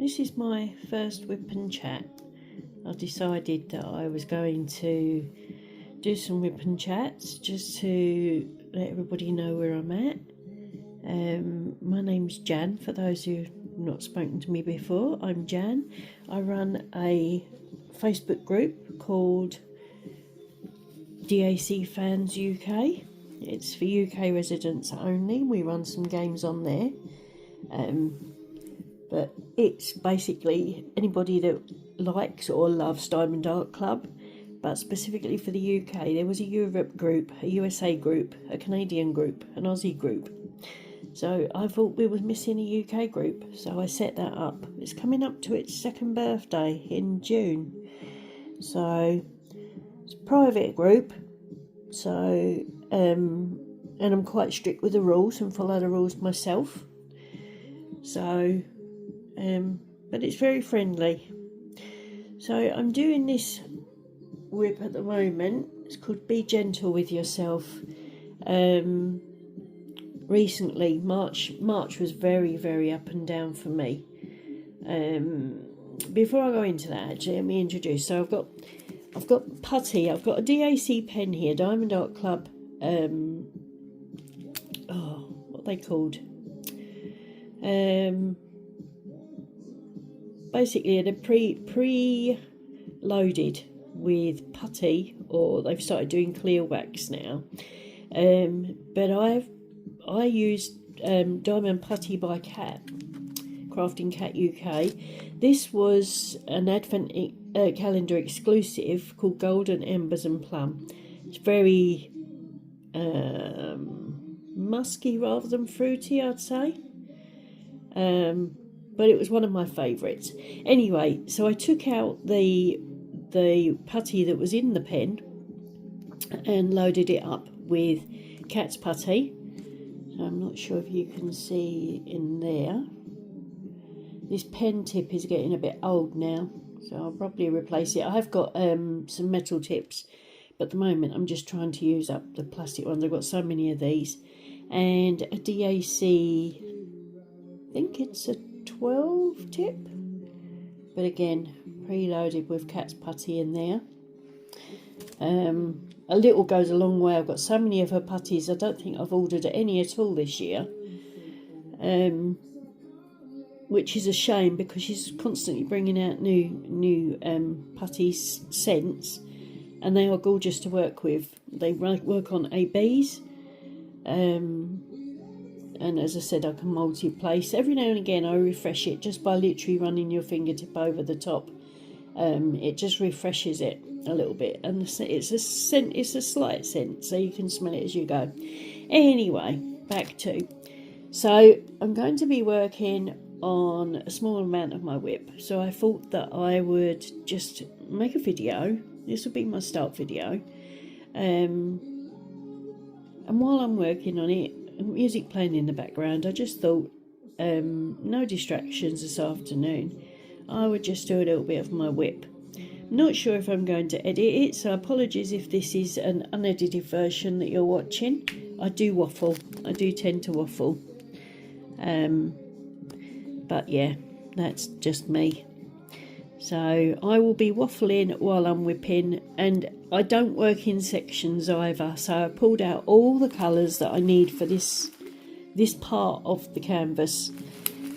This is my first whip and chat. I decided that I was going to do some whip and chats just to let everybody know where I'm at. My name's Jan, for those who've not spoken to me before. I'm Jan. I run a Facebook group called DAC Fans UK. It's for UK residents only. We run some games on there. But it's basically anybody that likes or loves Diamond Art Club, but specifically for the UK. There was a Europe group, a USA group, a Canadian group, an Aussie group. So I thought we were missing a UK group, so I set that up. It's coming up to its second birthday in June. So it's a private group. So and I'm quite strict with the rules and follow the rules myself. So but it's very friendly. So I'm doing this whip at the moment. It's called Be Gentle With Yourself. Recently, March was very, very up and down for me. Before I go into that, actually, let me introduce. So I've got putty. I've got a DAC pen here, Diamond Art Club. What are they called? Basically, they're pre-loaded with putty, or they've started doing clear wax now. But I used Diamond Putty by Cat, Crafting Cat UK. This was an Advent calendar exclusive called Golden Embers and Plum. It's very musky rather than fruity, I'd say. But it was one of my favourites. Anyway, so I took out the putty that was in the pen and loaded it up with Cat's putty. So I'm not sure if you can see in there. This pen tip is getting a bit old now, so I'll probably replace it. I have got some metal tips, but at the moment I'm just trying to use up the plastic ones. I've got so many of these. And a DAC, I think it's a 12 tip, but again preloaded with Cat's putty in there. A little goes a long way. I've got so many of her putties, I don't think I've ordered any at all this year, which is a shame because she's constantly bringing out new putty scents, and they are gorgeous to work with. They work on ABs. And as I said, I can multi-place. Every now and again I refresh it just by literally running your fingertip over the top. It just refreshes it a little bit, and it's a scent. It's a slight scent, so you can smell it as you go. Anyway, back to. So I'm going to be working on a small amount of my whip. So I thought that I would just make a video. This will be my start video. And while I'm working on it, music playing in the background, I just thought, no distractions this afternoon, I would just do a little bit of my whip. Not sure if I'm going to edit it, so apologies if this is an unedited version that you're watching. I do waffle. I do tend to waffle. But yeah, that's just me. So I will be waffling while I'm whipping, and I don't work in sections either. So I pulled out all the colours that I need for this part of the canvas.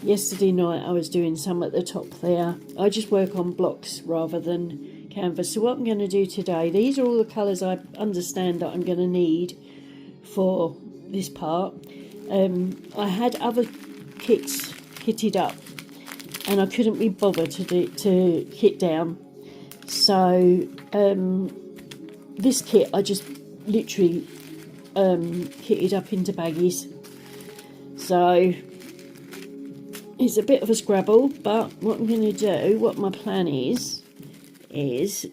Yesterday night I was doing some at the top there. I just work on blocks rather than canvas. So what I'm going to do today, these are all the colours I understand that I'm going to need for this part. I had other kits kitted up, and I couldn't be bothered to kit down. So this kit I just literally kitted up into baggies. So it's a bit of a scrabble, but what I'm going to do, what my plan is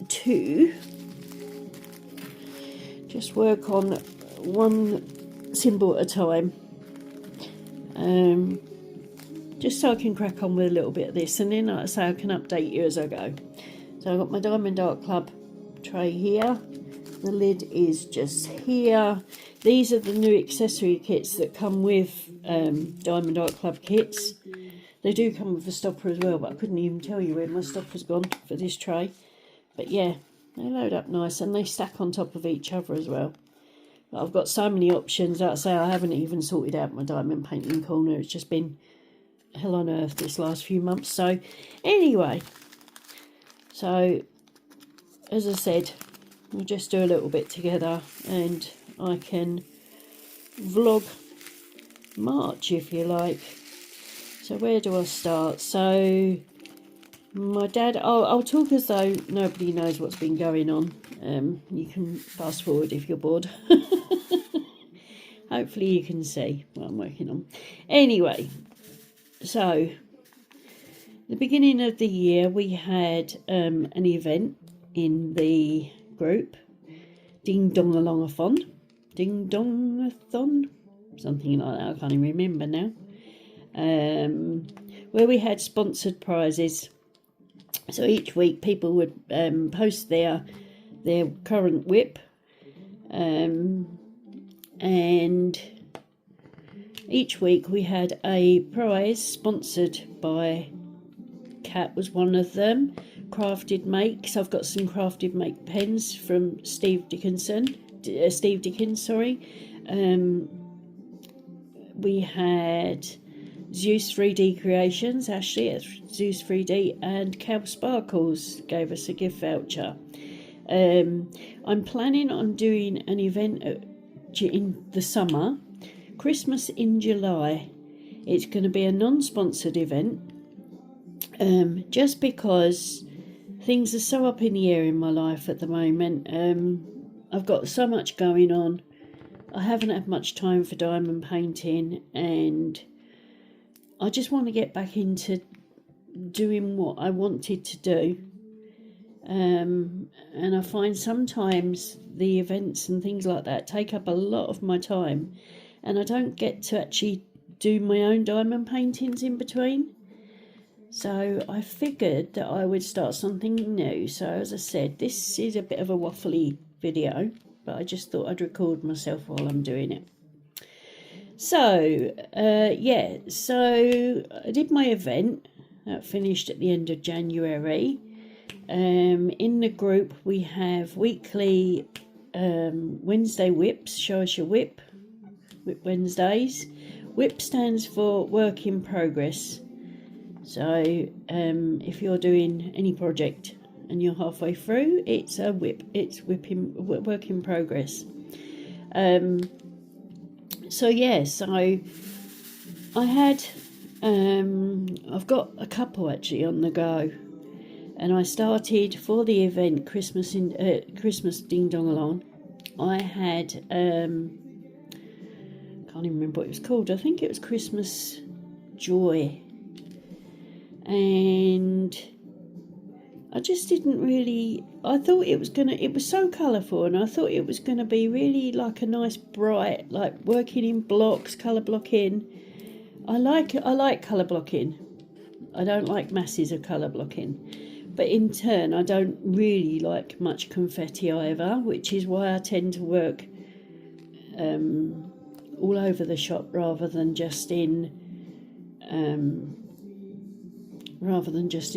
to just work on one symbol at a time. Just so I can crack on with a little bit of this, and then, like I say, I can update you as I go. So I've got my Diamond Art Club tray here. The lid is just here. These are the new accessory kits that come with Diamond Art Club kits. They do come with a stopper as well, but I couldn't even tell you where my stopper's gone for this tray. But yeah, they load up nice and they stack on top of each other as well. But I've got so many options. Like I say, I haven't even sorted out my diamond painting corner. It's just been hell on earth this last few months. So anyway, so as I said, we'll just do a little bit together and I can vlog March if you like. So where do I start? So my dad, I'll talk as though nobody knows what's been going on. You can fast forward if you're bored. Hopefully you can see what I'm working on. Anyway, so the beginning of the year we had an event in the group, Ding Dong Along-a-thon, Ding Dong-a-thon, something like that, I can't even remember now, where we had sponsored prizes. So each week people would post their current whip, and each week we had a prize sponsored by Cat was one of them. Crafted Makes. I've got some Crafted Make pens from Steve Dickens, sorry. We had Zeus 3D Creations, Ashley at Zeus 3D, and Cal Sparkles gave us a gift voucher. I'm planning on doing an event in the summer, Christmas in July. It's going to be a non-sponsored event, just because things are so up in the air in my life at the moment. I've got so much going on. I haven't had much time for diamond painting, and I just want to get back into doing what I wanted to do. And I find sometimes the events and things like that take up a lot of my time, and I don't get to actually do my own diamond paintings in between. So I figured that I would start something new. So as I said, this is a bit of a waffly video, but I just thought I'd record myself while I'm doing it. So yeah, so I did my event that finished at the end of January. In the group we have weekly Wednesday whips. Show us your whip Wednesdays. Whip stands for work in progress. So if you're doing any project and you're halfway through, it's a whip. It's work in progress. So yeah, so I had I've got a couple actually on the go, and I started for the event Christmas Ding Dong Along. I had can't even remember what it was called. I think it was Christmas Joy. And I just didn't really, I thought it was so colourful, and I thought it was going to be really like a nice bright, like working in blocks, colour blocking. I like colour blocking. I don't like masses of colour blocking. But in turn, I don't really like much confetti either, which is why I tend to work all over the shop rather than just in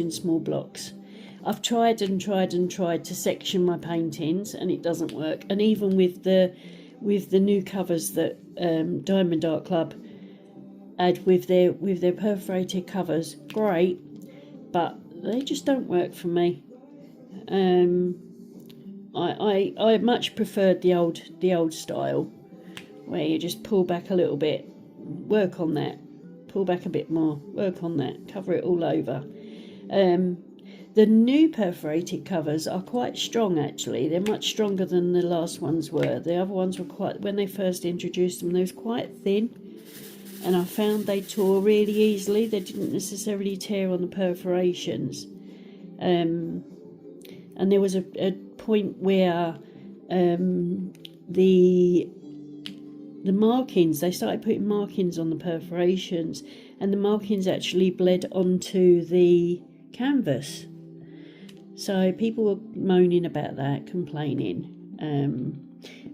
small blocks. I've tried to section my paintings, and it doesn't work. And even with the new covers that Diamond Art Club had with their perforated covers, great, but they just don't work for me. I much preferred the old style, where you just pull back a little bit, work on that, pull back a bit more, work on that, cover it all over. The new perforated covers are quite strong actually. They're much stronger than the last ones were. The other ones were quite, when they first introduced them, they was quite thin, and I found they tore really easily. They didn't necessarily tear on the perforations. And there was a point where the markings, they started putting markings on the perforations, and the markings actually bled onto the canvas. So people were moaning about that, complaining.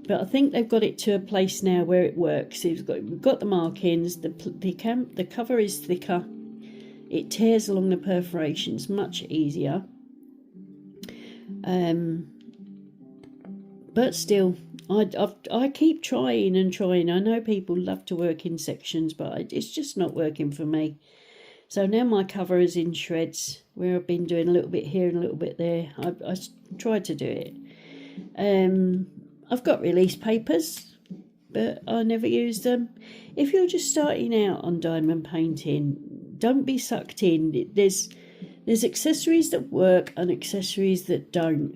But I think they've got it to a place now where it works. We've got the markings, the cover is thicker, It tears along the perforations much easier. But still, I keep trying and trying. I know people love to work in sections, but it's just not working for me. So now my cover is in shreds, where I've been doing a little bit here and a little bit there. I tried to do it. I've got release papers, but I never use them. If you're just starting out on diamond painting, don't be sucked in. There's accessories that work and accessories that don't.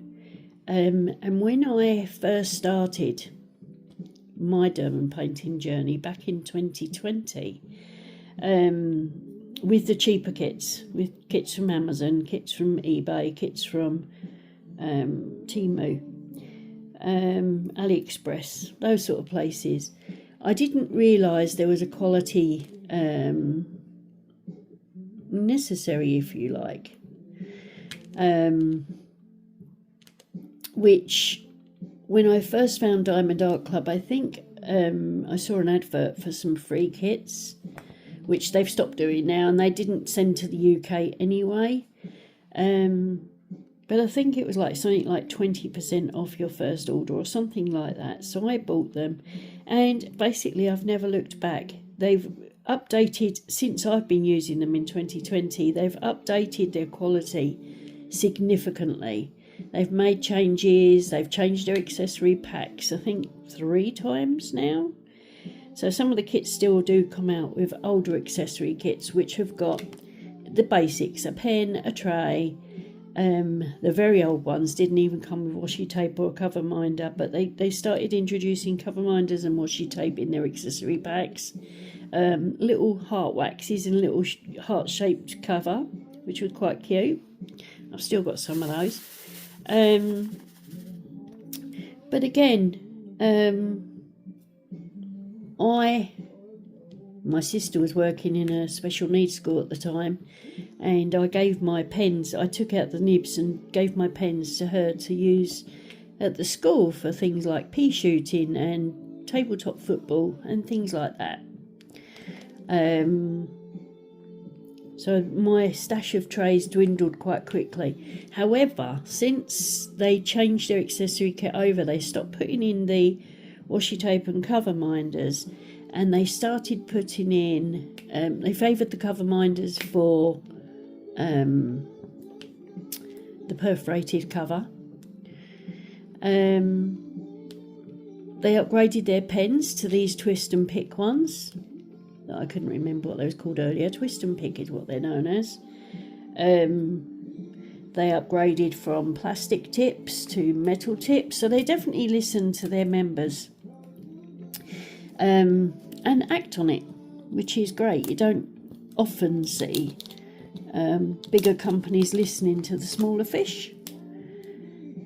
And when I first started my diamond painting journey back in 2020, with the cheaper kits, with kits from Amazon, kits from eBay, kits from Temu, AliExpress, those sort of places, I didn't realise there was a quality necessary, if you like, which when I first found Diamond Art Club, I think I saw an advert for some free kits, which they've stopped doing now, and they didn't send to the UK anyway. But I think it was like something like 20% off your first order or something like that. So I bought them, and basically I've never looked back. They've updated, since I've been using them in 2020, they've updated their quality significantly. They've made changes, they've changed their accessory packs, I think 3 times now. So some of the kits still do come out with older accessory kits, which have got the basics, a pen, a tray. The very old ones didn't even come with washi tape or a cover minder, but they started introducing cover minders and washi tape in their accessory packs. Little heart waxes and little heart-shaped cover, which was quite cute. I've still got some of those. But again, my sister was working in a special needs school at the time, and I gave my pens, I took out the nibs and gave my pens to her to use at the school for things like pea shooting and tabletop football and things like that. So my stash of trays dwindled quite quickly. However, since they changed their accessory kit over, they stopped putting in the washi tape and cover minders, and they started putting in, they favoured the cover minders for the perforated cover. They upgraded their pens to these twist and pick ones. I couldn't remember what they was called earlier. Twist and pick is what they're known as. They upgraded from plastic tips to metal tips, so they definitely listen to their members and act on it, which is great. You don't often see bigger companies listening to the smaller fish,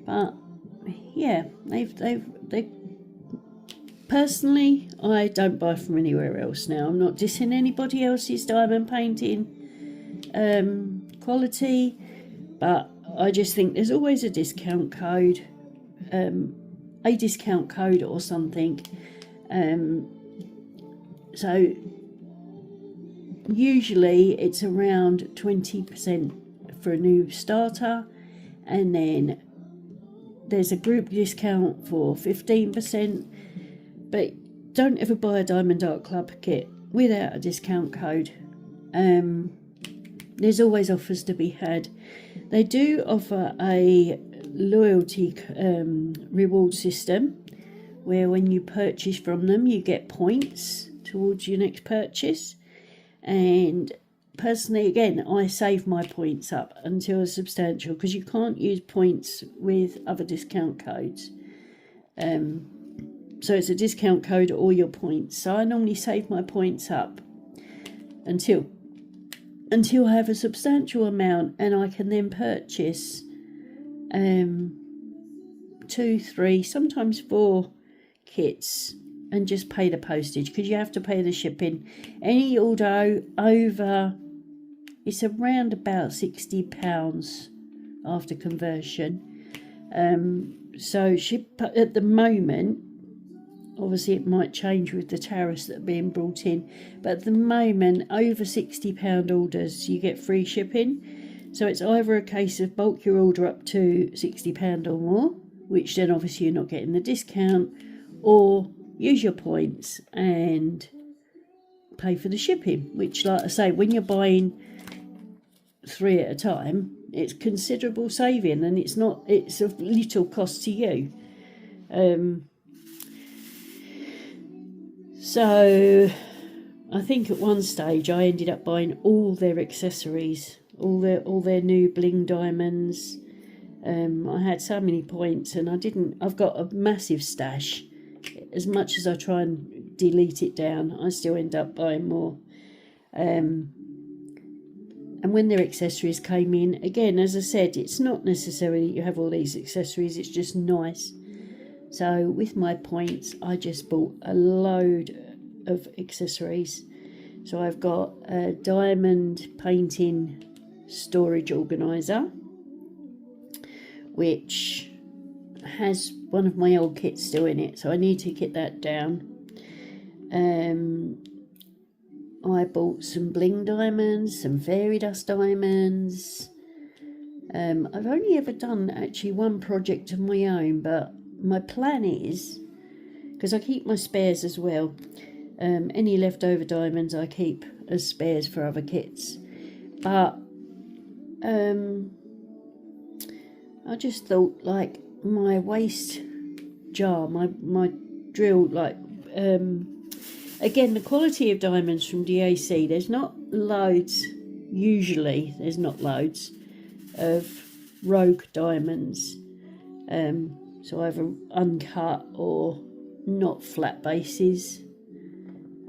but yeah, they personally, I don't buy from anywhere else now. I'm not dissing anybody else's diamond painting quality, but I just think there's always a discount code or something. So usually it's around 20% for a new starter, and then there's a group discount for 15%. But don't ever buy a Diamond Art Club kit without a discount code. There's always offers to be had. They do offer a loyalty reward system, where when you purchase from them, you get points towards your next purchase. And personally, again, I save my points up until a substantial, because you can't use points with other discount codes. So it's a discount code or your points. So I normally save my points up until I have a substantial amount, and I can then purchase 2, 3, sometimes 4 kits and just pay the postage, because you have to pay the shipping. Any order over, it's around about £60 after conversion. So at the moment, obviously it might change with the tariffs that are being brought in, but at the moment over £60 orders you get free shipping. So it's either a case of bulk your order up to £60 or more, which then obviously you're not getting the discount, or use your points and pay for the shipping, which, like I say, when you're buying 3 at a time, it's considerable saving, and it's of little cost to you. So I think at one stage I ended up buying all their accessories, all their new bling diamonds. I had so many points, and I've got a massive stash. As much as I try and delete it down, I still end up buying more. And when their accessories came in, again, as I said, it's not necessarily you have all these accessories, it's just nice. So with my points, I just bought a load of accessories. So I've got a diamond painting storage organiser, which has one of my old kits still in it, so I need to get that down. I bought some bling diamonds, some fairy dust diamonds. I've only ever done actually one project of my own, but my plan is, because I keep my spares as well, any leftover diamonds I keep as spares for other kits, but I just thought, like, my waste jar, my drill, like, again, the quality of diamonds from DAC, there's not loads, usually there's not loads of rogue diamonds, so either uncut or not flat bases,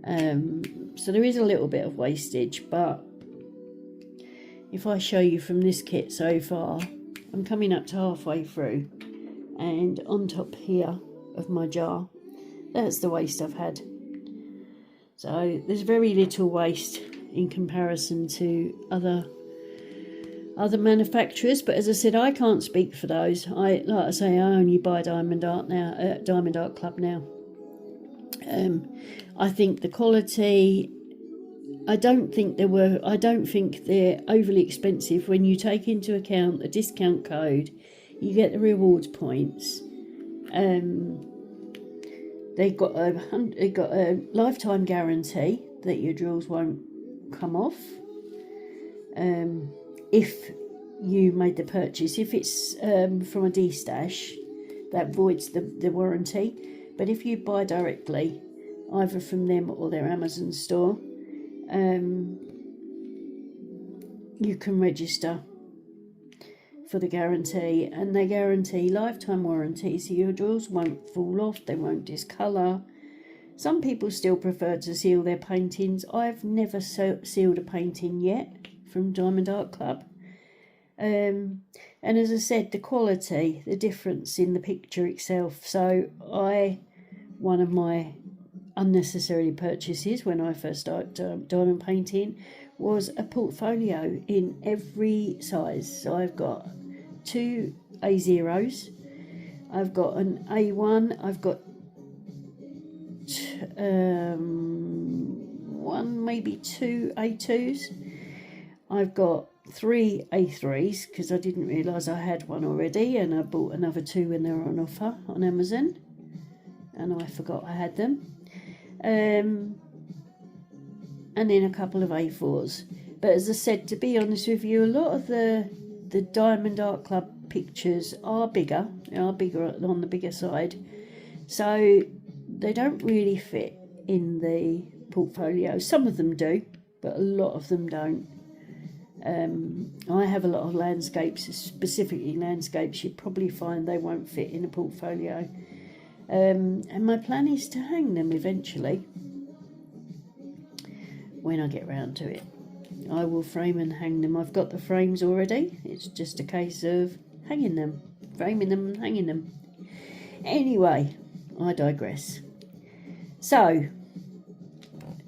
so there is a little bit of wastage. But if I show you from this kit so far, I'm coming up to halfway through, and on top here of my jar, that's the waste I've had. So there's very little waste in comparison to other manufacturers, but as I said, I can't speak for those. Like I say, I only buy Diamond Art now, Diamond Art Club now. I think the quality, I don't think they're overly expensive when you take into account the discount code. You get the rewards points. They've got a lifetime guarantee that your drills won't come off. If you made the purchase, if it's from a D-stash, that voids the warranty. But if you buy directly, either from them or their Amazon store, you can register for the guarantee, and they guarantee lifetime warranty, so your drills won't fall off, they won't discolour. Some people still prefer to seal their paintings. I've never sealed a painting yet from Diamond Art Club. And as I said, the quality, the difference in the picture itself. So one of my unnecessary purchases when I first started diamond painting was a portfolio in every size. So I've got 2 A0s, I've got an A1, I've got one, maybe 2 A2s, I've got 3 A3s, because I didn't realise I had one already, and I bought another 2 when they were on offer on Amazon, and I forgot I had them. And then a couple of A4s. But as I said, to be honest with you, a lot of the Diamond Art Club pictures are bigger on the bigger side, so they don't really fit in the portfolio. Some of them do, but a lot of them don't. I have a lot of landscapes, specifically landscapes. You'd probably find they won't fit in a portfolio. And my plan is to hang them eventually. When I get round to it, I will frame and hang them. I've got the frames already. It's just a case of hanging them, framing them and hanging them. Anyway, I digress. So,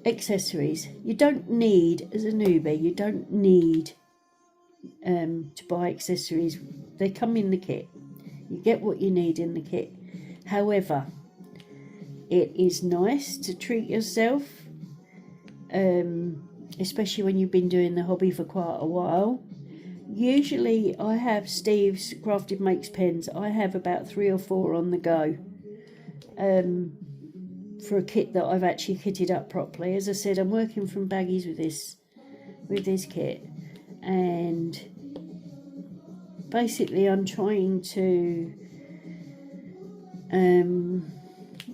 accessories. You don't need, as a newbie, you don't need to buy accessories. They come in the kit. You get what you need in the kit. However, it is nice to treat yourself, especially when you've been doing the hobby for quite a while. Usually I have Steve's Crafted Makes pens. I have about 3 or 4 on the go for a kit that I've actually kitted up properly. As I said, I'm working from baggies with this kit, and basically I'm trying to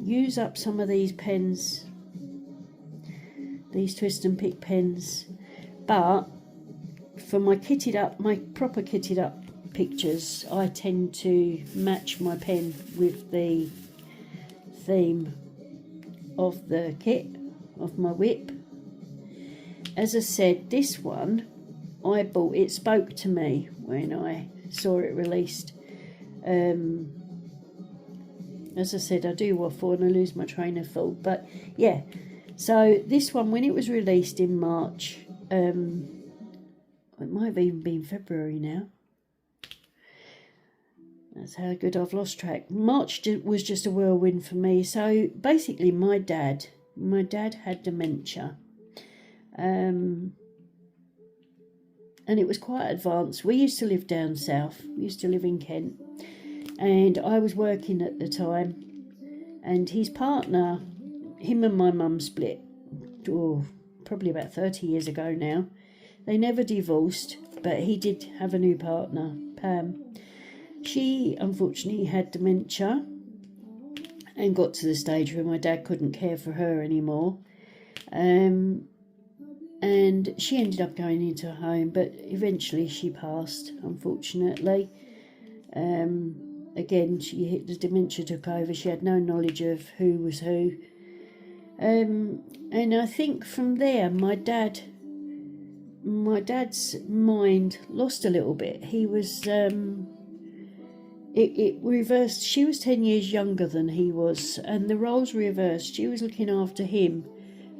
use up some of these pens, these twist and pick pens, but for my proper kitted up pictures, I tend to match my pen with the theme of the kit, of my whip. As I said, this one I bought, it spoke to me when I saw it released. As I said, I do waffle and I lose my train of thought, but yeah. So this one, when it was released in March, it might have even been February now. That's how good I've lost track. March was just a whirlwind for me. So basically my dad had dementia. And it was quite advanced. We used to live down south. We used to live in Kent. And I was working at the time. And his partner, him and my mum split. Probably about 30 years ago now. They never divorced, but he did have a new partner, Pam. She unfortunately had dementia and got to the stage where my dad couldn't care for her anymore. And she ended up going into a home, but eventually she passed, unfortunately. Again, the dementia took over. She had no knowledge of who was who. And I think from there, my dad's mind lost a little bit. He was, it reversed. She was 10 years younger than he was, and the roles reversed. She was looking after him,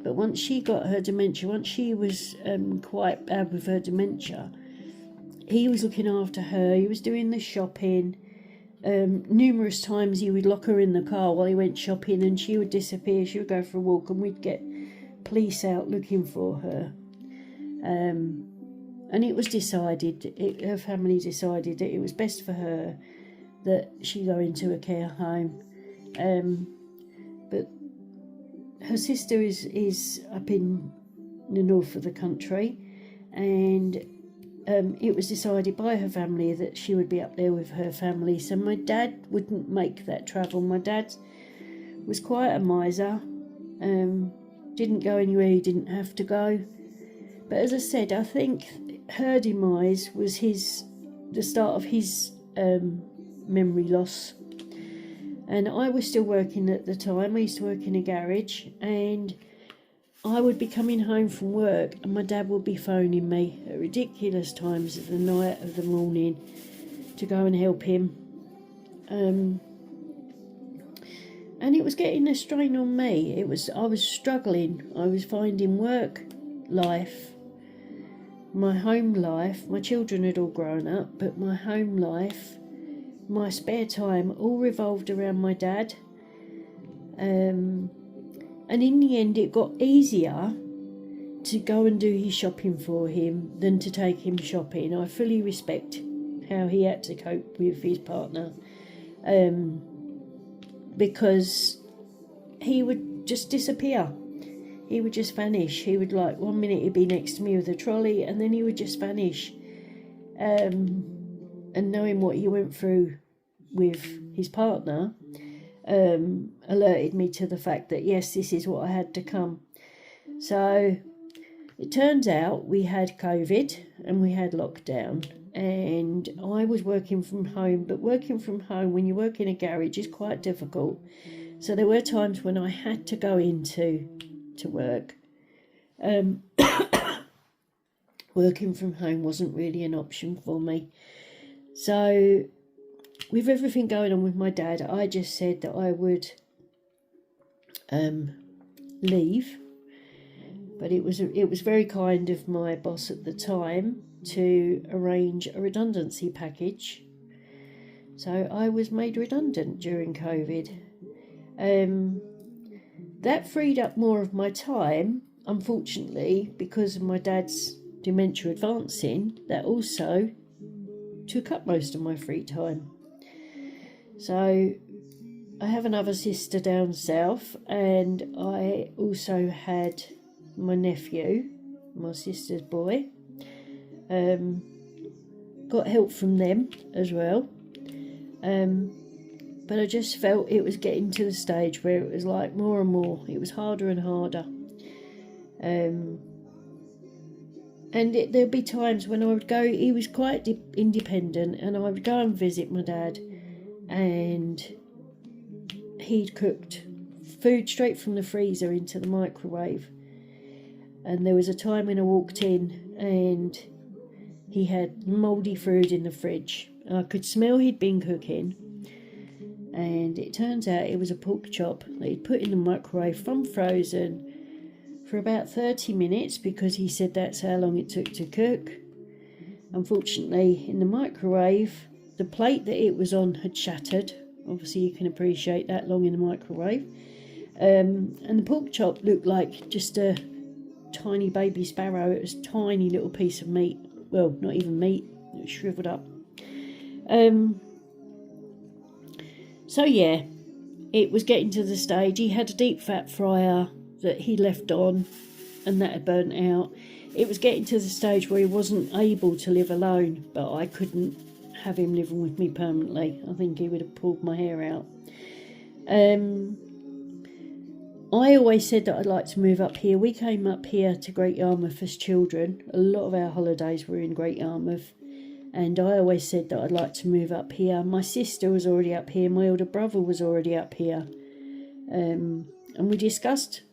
but once she got her dementia, once she was quite bad with her dementia, he was looking after her. He was doing the shopping. Numerous times he would lock her in the car while he went shopping, and she would disappear. She would go for a walk, and we'd get police out looking for her. And it was decided, her family decided that it was best for her that she go into a care home. But her sister is up in the north of the country, and it was decided by her family that she would be up there with her family. So my dad wouldn't make that travel. My dad was quite a miser, didn't go anywhere he didn't have to go. But as I said, I think her demise was the start of his memory loss. And I was still working at the time. I used to work in a garage, and I would be coming home from work, and my dad would be phoning me at ridiculous times of the night, of the morning, to go and help him. And it was getting a strain on me. I was struggling. I was finding work, life, my home life. My children had all grown up, but my home life, my spare time, all revolved around my dad. And in the end, it got easier to go and do his shopping for him than to take him shopping. I fully respect how he had to cope with his partner, because he would just disappear. He would just vanish. He would, like, one minute he'd be next to me with a trolley, and then he would just vanish. And knowing what he went through with his partner alerted me to the fact that, yes, this is what I had to come. So it turns out we had COVID and we had lockdown, and I was working from home. But working from home when you work in a garage is quite difficult. So there were times when I had to go into work. Working from home wasn't really an option for me. So with everything going on with my dad, I just said that I would leave. But it was very kind of my boss at the time to arrange a redundancy package. So I was made redundant during COVID. That freed up more of my time. Unfortunately, because of my dad's dementia advancing, that also took up most of my free time. So I have another sister down south, and I also had my nephew, my sister's boy. Got help from them as well. But I just felt it was getting to the stage where it was like more and more. It was harder and harder. And there'd be times when I would go, he was quite independent, and I would go and visit my dad, and he'd cooked food straight from the freezer into the microwave. And there was a time when I walked in and he had mouldy food in the fridge. I could smell he'd been cooking, and it turns out it was a pork chop that he'd put in the microwave from frozen for about 30 minutes, because he said that's how long it took to cook. Unfortunately, in the microwave, the plate that it was on had shattered. Obviously, you can appreciate that long in the microwave. And the pork chop looked like just a tiny baby sparrow. It was a tiny little piece of meat. Well, not even meat. It was shriveled up. So yeah, it was getting to the stage. He had a deep fat fryer that he left on, and that had burnt out. It was getting to the stage where he wasn't able to live alone, but I couldn't have him living with me permanently. I think he would have pulled my hair out. I always said that I'd like to move up here. We came up here to Great Yarmouth as children. A lot of our holidays were in Great Yarmouth, and I always said that I'd like to move up here. My sister was already up here. My older brother was already up here. And we discussed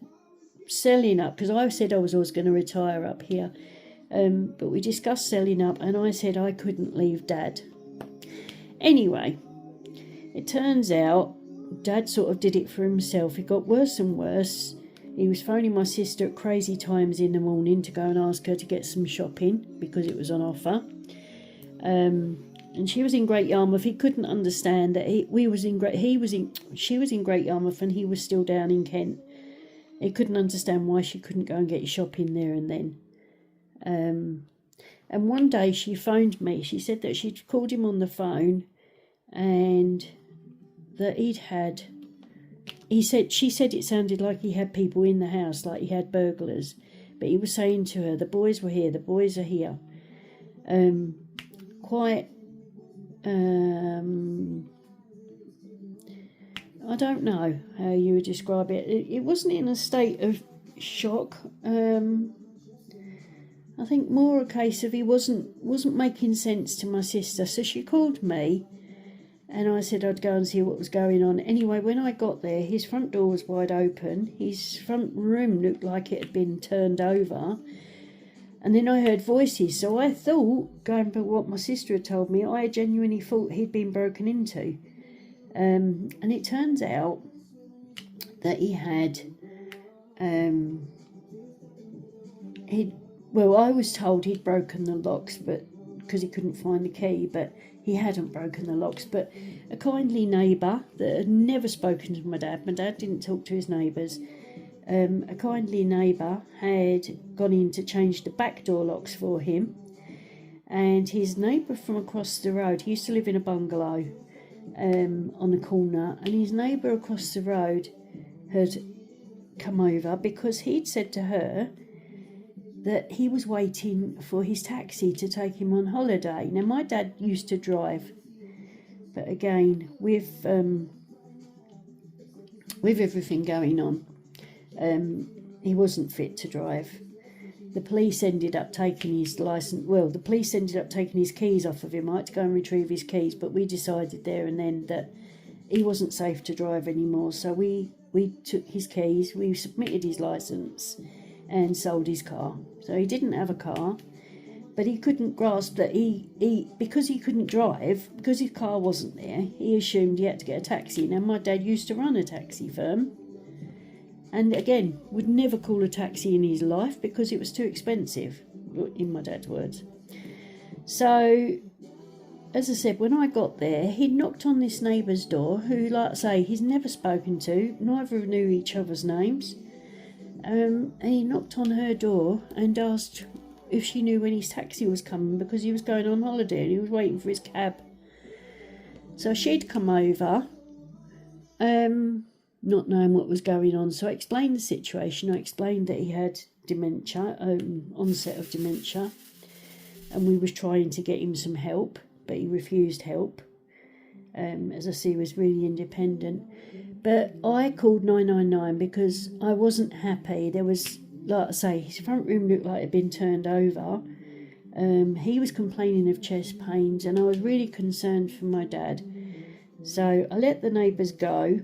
selling up, because I said I was always going to retire up here. But we discussed selling up, and I said I couldn't leave Dad. Anyway, it turns out Dad sort of did it for himself. It got worse and worse. He was phoning my sister at crazy times in the morning to go and ask her to get some shopping because it was on offer. And she was in Great Yarmouth. He couldn't understand that she was in Great Yarmouth and he was still down in Kent. He couldn't understand why she couldn't go and get shopping there and then. And one day she phoned me. She said that she'd called him on the phone, and that she said it sounded like he had people in the house, like he had burglars. But he was saying to her, the boys were here, the boys are here. I don't know how you would describe it. It wasn't in a state of shock. I think more a case of he wasn't making sense to my sister. So she called me, and I said I'd go and see what was going on. Anyway, when I got there, his front door was wide open. His front room looked like it had been turned over. And then I heard voices. So I thought, going by what my sister had told me, I genuinely thought he'd been broken into. And it turns out that he had... I was told he'd broken the locks, but because he couldn't find the key, but he hadn't broken the locks. But a kindly neighbour that had never spoken to my dad didn't talk to his neighbours, a kindly neighbour had gone in to change the back door locks for him, and his neighbour from across the road, he used to live in a bungalow on the corner, and his neighbour across the road had come over because he'd said to her that he was waiting for his taxi to take him on holiday. Now, my dad used to drive, but again, with everything going on, he wasn't fit to drive. The police ended up taking his license. Well, the police ended up taking his keys off of him. I had to go and retrieve his keys, but we decided there and then that he wasn't safe to drive anymore. So we took his keys, we submitted his license, and sold his car. So he didn't have a car, but he couldn't grasp that because he couldn't drive, because his car wasn't there, he assumed he had to get a taxi. Now, my dad used to run a taxi firm, and again, would never call a taxi in his life because it was too expensive, in my dad's words. So as I said, when I got there, he'd knocked on this neighbour's door, who, like I say, he's never spoken to, neither knew each other's names. And he knocked on her door and asked if she knew when his taxi was coming, because he was going on holiday and he was waiting for his cab. So she'd come over, not knowing what was going on. So I explained the situation. I explained that he had dementia, onset of dementia, and we was trying to get him some help, but he refused help. As I see, he was really independent. But I called 999 because I wasn't happy. There was, like I say, his front room looked like it had been turned over. He was complaining of chest pains, and I was really concerned for my dad. So I let the neighbours go.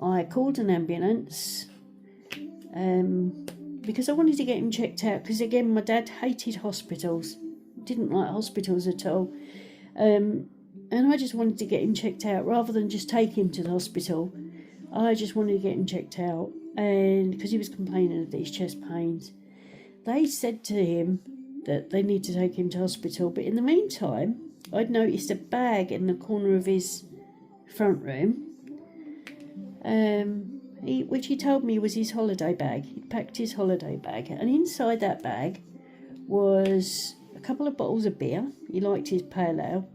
I called an ambulance because I wanted to get him checked out, because again, my dad hated hospitals, didn't like hospitals at all. And I just wanted to get him checked out rather than just take him to the hospital. I just wanted to get him checked out, and because he was complaining of these chest pains. They said to him that they need to take him to hospital, but in the meantime, I'd noticed a bag in the corner of his front room, which he told me was his holiday bag. He'd packed his holiday bag, and inside that bag was a couple of bottles of beer. He liked his pale ale.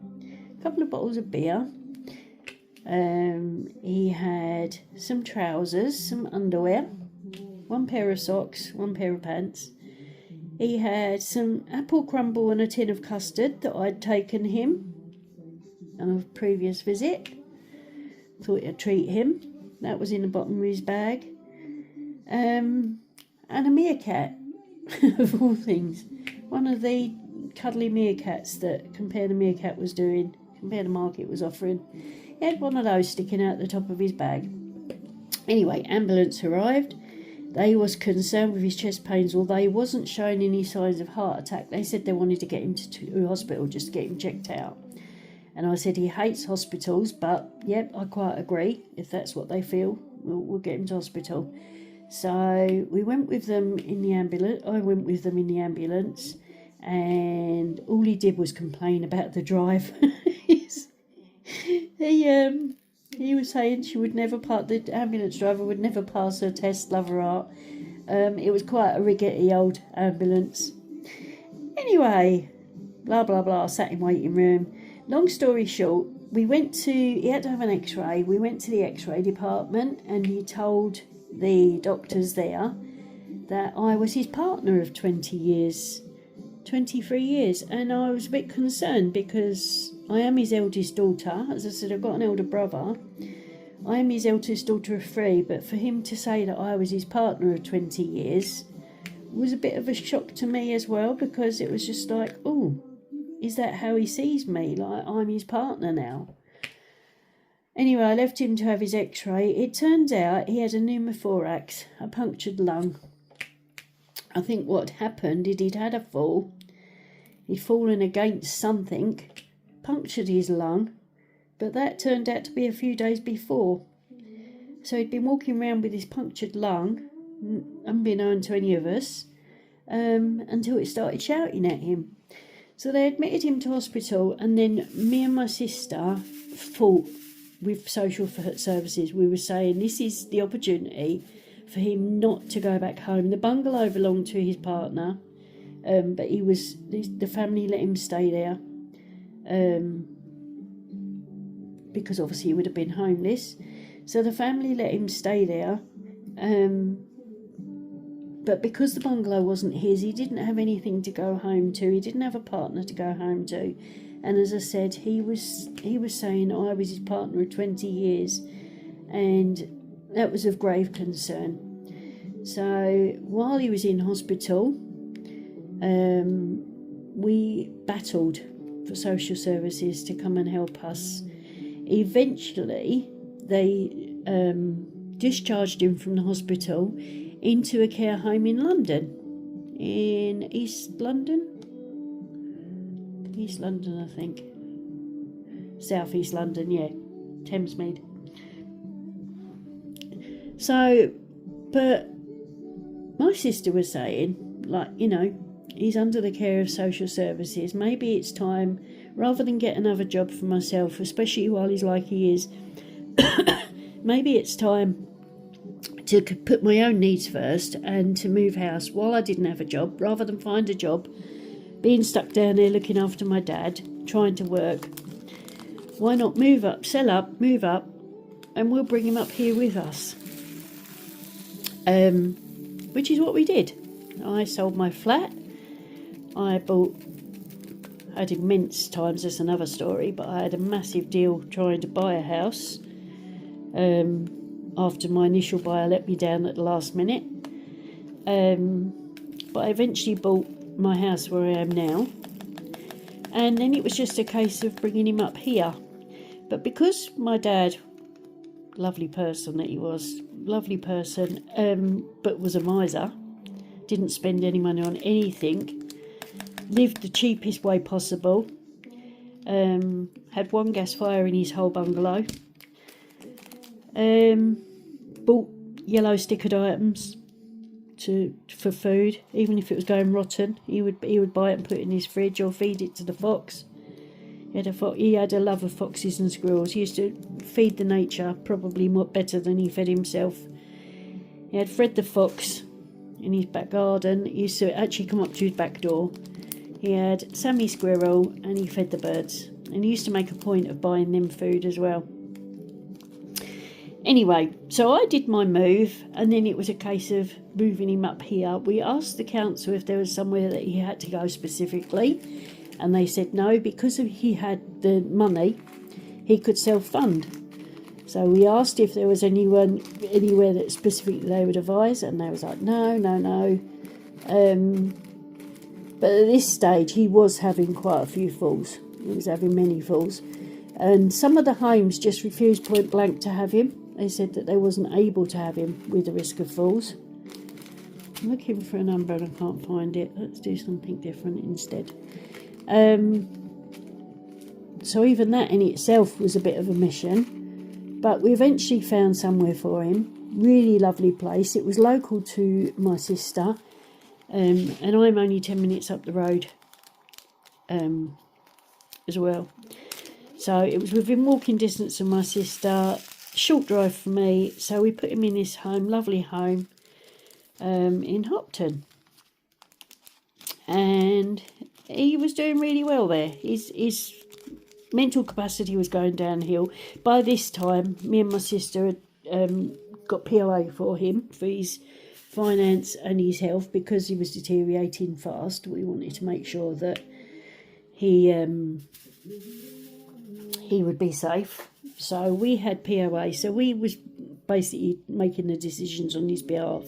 A couple of bottles of beer. He had some trousers, some underwear, one pair of socks, one pair of pants. He had some apple crumble and a tin of custard that I'd taken him on a previous visit. Thought I'd treat him. That was in the bottom of his bag. And a meerkat, of all things. One of the cuddly meerkats that Compare the Meerkat was doing, Compare the Market was offering. He had one of those sticking out the top of his bag. Anyway, ambulance arrived. They was concerned with his chest pains, although he wasn't showing any signs of heart attack. They said they wanted to get him to hospital just to get him checked out. And I said he hates hospitals, but yep, I quite agree. If that's what they feel, we'll get him to hospital. So we went with them in the ambulance. I went with them in the ambulance, and all he did was complain about the drive. He was saying the ambulance driver would never pass her test, love her art. It was quite a rickety old ambulance. Anyway, blah blah blah, sat in waiting room. Long story short, he had to have an x-ray. We went to the x-ray department, and he told the doctors there that I was his partner of 23 years, and I was a bit concerned because I am his eldest daughter. As I said, I've got an elder brother. I am his eldest daughter of 3, but for him to say that I was his partner of 20 years was a bit of a shock to me as well, because it was just like, oh, is that how he sees me? Like, I'm his partner now. Anyway, I left him to have his x-ray. It turns out he had a pneumothorax, a punctured lung. I think what happened is he'd had a fall. He'd fallen against something, punctured his lung, but that turned out to be a few days before. So he'd been walking around with his punctured lung, unbeknown to any of us, until it started shouting at him. So they admitted him to hospital, and then me and my sister fought with social services. We were saying this is the opportunity for him not to go back home. The bungalow belonged to his partner, but the family let him stay there, because obviously he would have been homeless. So the family let him stay there, but because the bungalow wasn't his, he didn't have anything to go home to. He didn't have a partner to go home to. And as I said, he was saying I was his partner of 20 years, and that was of grave concern. So while he was in hospital, we battled for social services to come and help us. Eventually, they discharged him from the hospital into a care home in London, in East London, I think. South East London, yeah, Thamesmead. So, but my sister was saying, like, he's under the care of social services. Maybe it's time rather than get another job for myself, especially while he's like he is. Maybe it's time to put my own needs first and to move house while I didn't have a job, rather than find a job, being stuck down there looking after my dad, trying to work. Why not move up, sell up, move up, and we'll bring him up here with us. Which is what we did. I sold my flat. I had immense times, that's another story, but I had a massive deal trying to buy a house. After my initial buyer let me down at the last minute. But I eventually bought my house where I am now. And then it was just a case of bringing him up here. But because my dad, lovely person that he was, but was a miser, didn't spend any money on anything, lived the cheapest way possible, had one gas fire in his whole bungalow, bought yellow stickered items for food, even if it was going rotten. He would buy it and put it in his fridge or feed it to the fox. He had a love of foxes and squirrels. He used to feed the nature probably more better than he fed himself. He had Fred the fox in his back garden. He used to actually come up to his back door. He had Sammy squirrel and he fed the birds. And he used to make a point of buying them food as well. Anyway, so I did my move, and then it was a case of moving him up here. We asked the council if there was somewhere that he had to go specifically, and they said no, because he had the money, he could self-fund. So we asked if there was anywhere that specifically they would advise, and they was like, no. But at this stage, he was having quite a few falls. He was having many falls. And some of the homes just refused point blank to have him. They said that they wasn't able to have him with the risk of falls. I'm looking for a number and I can't find it. Let's do something different instead. So even that in itself was a bit of a mission. But we eventually found somewhere for him. Really lovely place. It was local to my sister. And I'm only 10 minutes up the road as well. So it was within walking distance of my sister, short drive for me. So we put him in this home, lovely home, in Hopton. And he was doing really well there. His mental capacity was going downhill. By this time, me and my sister had got POA for him, for his finance and his health, because he was deteriorating fast. We wanted to make sure that he would be safe. So we had POA. So we was basically making the decisions on his behalf.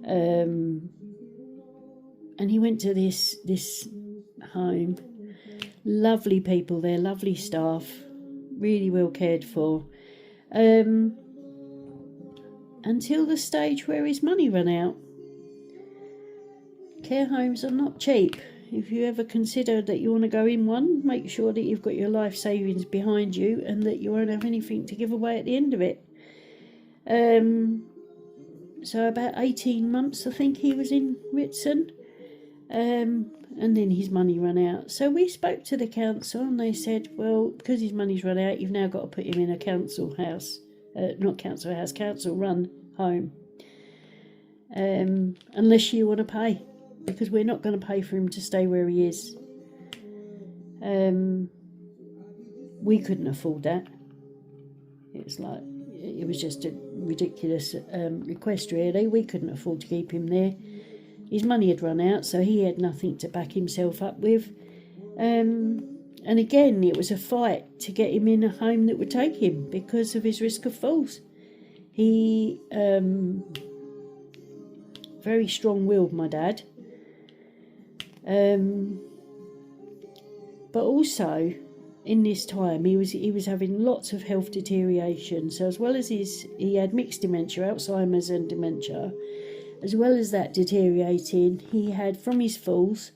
And he went to this home. Lovely people there, lovely staff, really well cared for. Until the stage where his money ran out. Care homes are not cheap. If you ever consider that you want to go in one, make sure that you've got your life savings behind you and that you won't have anything to give away at the end of it. So about 18 months, I think he was in Ritson. And then his money ran out. So we spoke to the council and they said, well, because his money's run out, you've now got to put him in a council house. Council run home. Unless you want to pay. Because we're not going to pay for him to stay where he is. We couldn't afford that. It was just a ridiculous request, really. We couldn't afford to keep him there. His money had run out, so he had nothing to back himself up with. And again, it was a fight to get him in a home that would take him because of his risk of falls. He, very strong-willed, my dad. But also, in this time, he was having lots of health deterioration. So as well as he had mixed dementia, Alzheimer's and dementia. As well as that deteriorating, he had, from his falls,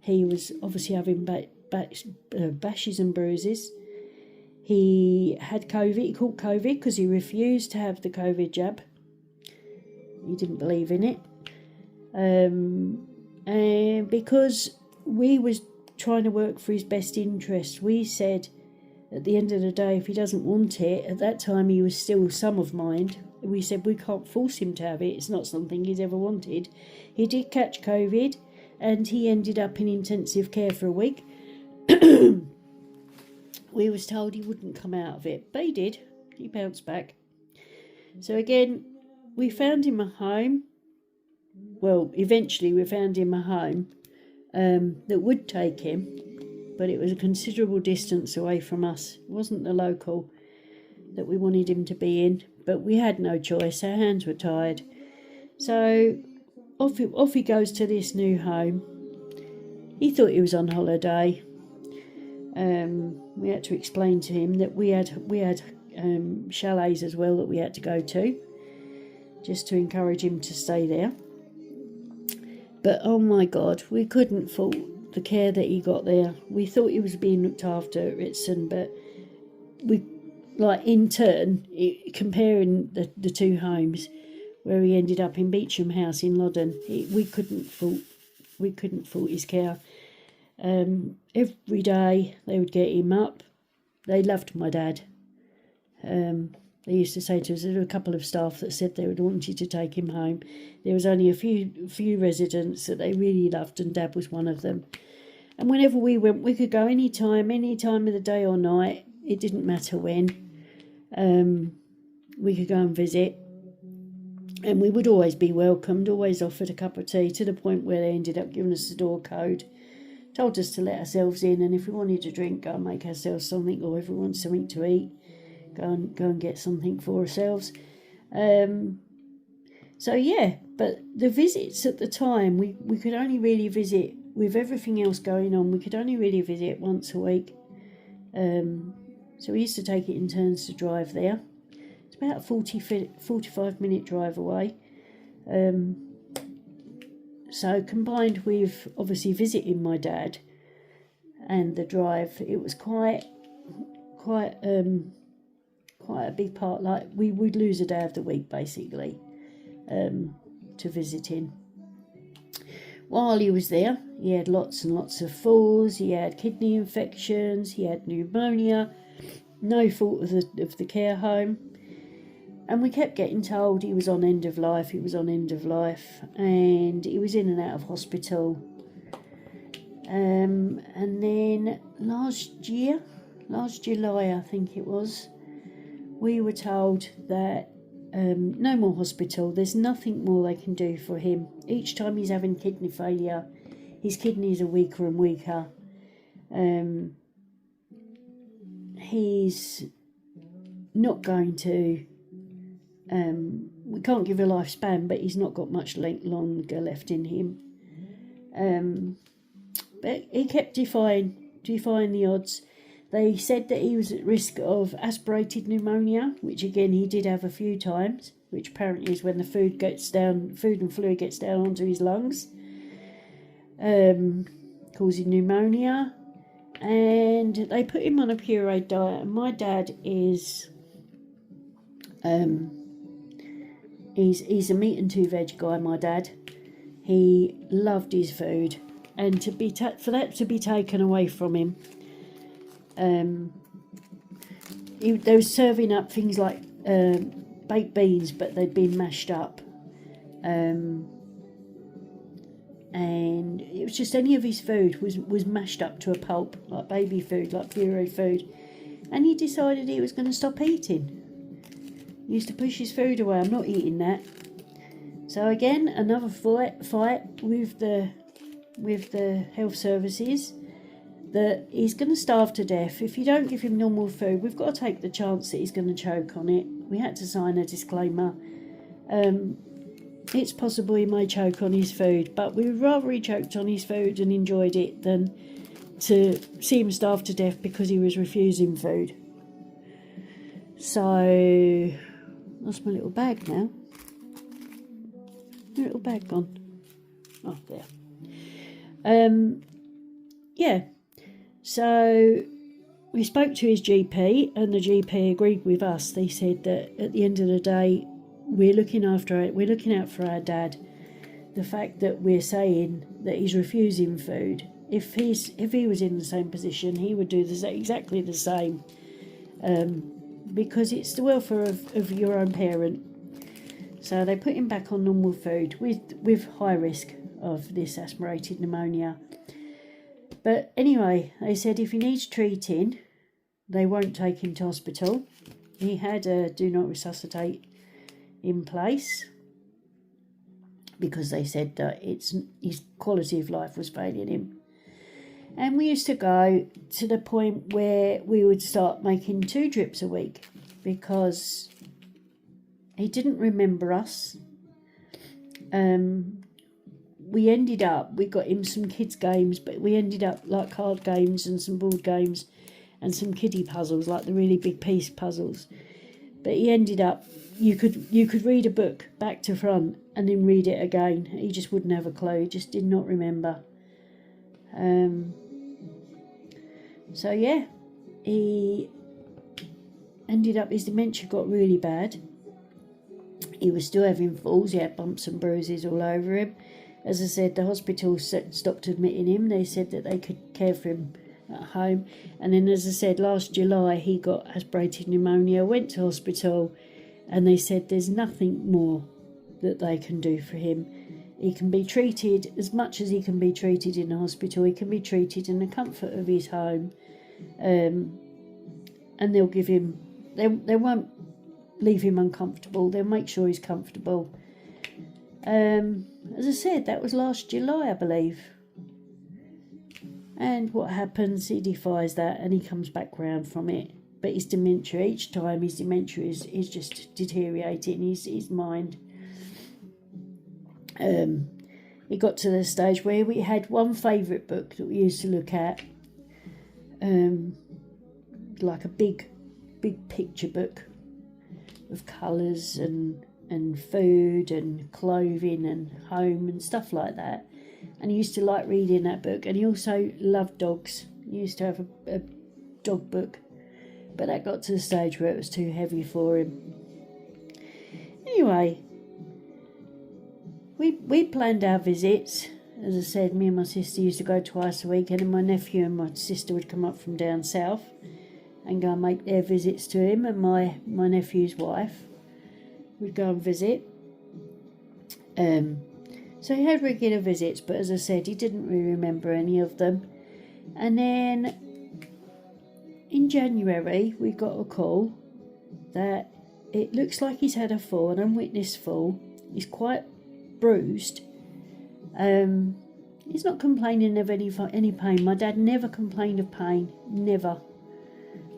he was obviously having bashes and bruises. He had COVID. He caught COVID because he refused to have the COVID jab. He didn't believe in it. And because we was trying to work for his best interest. We said at the end of the day, if he doesn't want it, at that time he was still some of mind. We said we can't force him to have it. It's not something he's ever wanted. He did catch COVID and he ended up in intensive care for a week. We was told he wouldn't come out of it, but he did. He bounced back. So again, we found him a home. Well, eventually we found him a home that would take him, but it was a considerable distance away from us. It wasn't the local that we wanted him to be in, but we had no choice. Our hands were tied. So off he goes to this new home. He thought he was on holiday. We had to explain to him that we had chalets as well that we had to go to, just to encourage him to stay there. But oh my God, we couldn't fault the care that he got there. We thought he was being looked after at Ritson, but we, like in turn, comparing the two homes, where he ended up in Beecham House in Loddon, we couldn't fault his care. Every day they would get him up. They loved my dad. They used to say to us, there were a couple of staff that said they would wanted to take him home. There was only a few residents that they really loved, and Dad was one of them. And whenever we went, we could go any time of the day or night. It didn't matter when. We could go and visit. And we would always be welcomed, always offered a cup of tea, to the point where they ended up giving us the door code. Told us to let ourselves in, and if we wanted to drink, go and make ourselves something, or if we wanted something to eat, go and get something for ourselves. So yeah, but the visits at the time, we could only really visit, with everything else going on, we could only really visit once a week. So we used to take it in turns to drive there. It's about a 45-minute drive away. So combined with obviously visiting my dad and the drive, it was quite a big part. Like we would lose a day of the week basically to visiting. While he was there, he had lots and lots of falls. He had kidney infections. He had pneumonia. No fault of the care home. And we kept getting told he was on end of life, and he was in and out of hospital. And then last July, I think it was, we were told that no more hospital, there's nothing more they can do for him. Each time he's having kidney failure, his kidneys are weaker and weaker. He's not going to... we can't give a lifespan, but he's not got much longer left in him. But he kept defying the odds. They said that he was at risk of aspirated pneumonia, which again he did have a few times, which apparently is when the food and fluid gets down onto his lungs, causing pneumonia. And they put him on a pureed diet. And my dad is... He's a meat and two veg guy, my dad. He loved his food, and for that to be taken away from him, they were serving up things like baked beans, but they'd been mashed up, and it was just any of his food was mashed up to a pulp, like baby food, like pureed food, and he decided he was going to stop eating. He used to push his food away. I'm not eating that. So again, another fight with the health services, that he's going to starve to death. If you don't give him normal food, we've got to take the chance that he's going to choke on it. We had to sign a disclaimer. It's possible he may choke on his food, but we would rather he choked on his food and enjoyed it than to see him starve to death because he was refusing food. So... lost my little bag now. My little bag gone. Oh, there. Yeah. So we spoke to his GP, and the GP agreed with us. They said that at the end of the day, we're looking out for our dad. The fact that we're saying that he's refusing food if he was in the same position, he would do exactly the same, because it's the welfare of your own parent. So they put him back on normal food with high risk of this aspirated pneumonia. But anyway, they said if he needs treating, they won't take him to hospital. He had a do not resuscitate in place, because they said that his quality of life was failing him. And we used to go to the point where we would start making 2 drips a week, because he didn't remember us. We got him some kids' games, but we ended up like card games and some board games and some kiddie puzzles, like the really big piece puzzles. But he ended up, you could read a book back to front and then read it again. He just wouldn't have a clue. He just did not remember. So yeah, he ended up, his dementia got really bad. He was still having falls. He had bumps and bruises all over him. As I said, the hospital stopped admitting him. They said that they could care for him at home. And then, as I said, last July he got aspirated pneumonia, went to hospital, and they said there's nothing more that they can do for him. He can be treated as much as he can be treated in a hospital. He can be treated in the comfort of his home, and they'll give him. They won't leave him uncomfortable. They'll make sure he's comfortable. As I said, that was last July, I believe. And what happens? He defies that, and he comes back round from it. But his dementia, each time his dementia is just deteriorating. His mind. It got to the stage where we had one favourite book that we used to look at, like a big picture book of colours and food and clothing and home and stuff like that. And he used to like reading that book, and he also loved dogs. He used to have a dog book, but that got to the stage where it was too heavy for him. Anyway, we planned our visits. As I said, me and my sister used to go twice a week, and then my nephew and my sister would come up from down south and go and make their visits to him, and my nephew's wife would go and visit. So he had regular visits, but as I said, he didn't really remember any of them. And then in January, we got a call that it looks like he's had a fall, an unwitnessed fall. He's quite bruised. He's not complaining of any pain. My dad never complained of pain, never.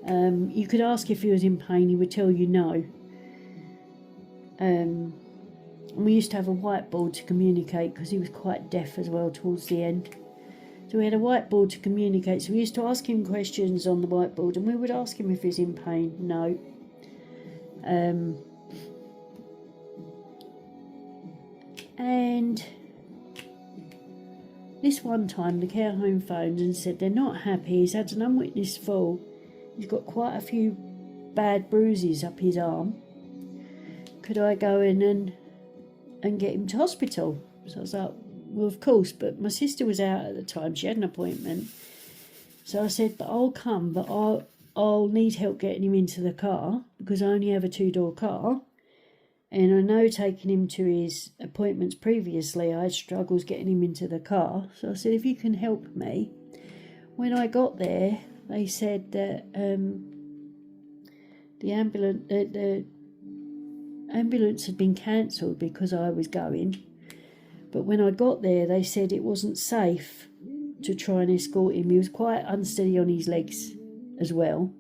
You could ask if he was in pain, he would tell you no. And we used to have a whiteboard to communicate, because he was quite deaf as well towards the end. So we had a whiteboard to communicate. So we used to ask him questions on the whiteboard, and we would ask him if he's in pain. No. And this one time the care home phoned and said they're not happy. He's had an unwitnessed fall. He's got quite a few bad bruises up his arm. Could I go in and get him to hospital? So I was like, well, of course, but my sister was out at the time. She had an appointment. So I said, but I'll come, but I'll need help getting him into the car, because I only have a 2-door car. And I know taking him to his appointments previously, I had struggles getting him into the car. So I said, if you can help me. When I got there, they said that the ambulance had been cancelled because I was going. But when I got there, they said it wasn't safe to try and escort him. He was quite unsteady on his legs as well.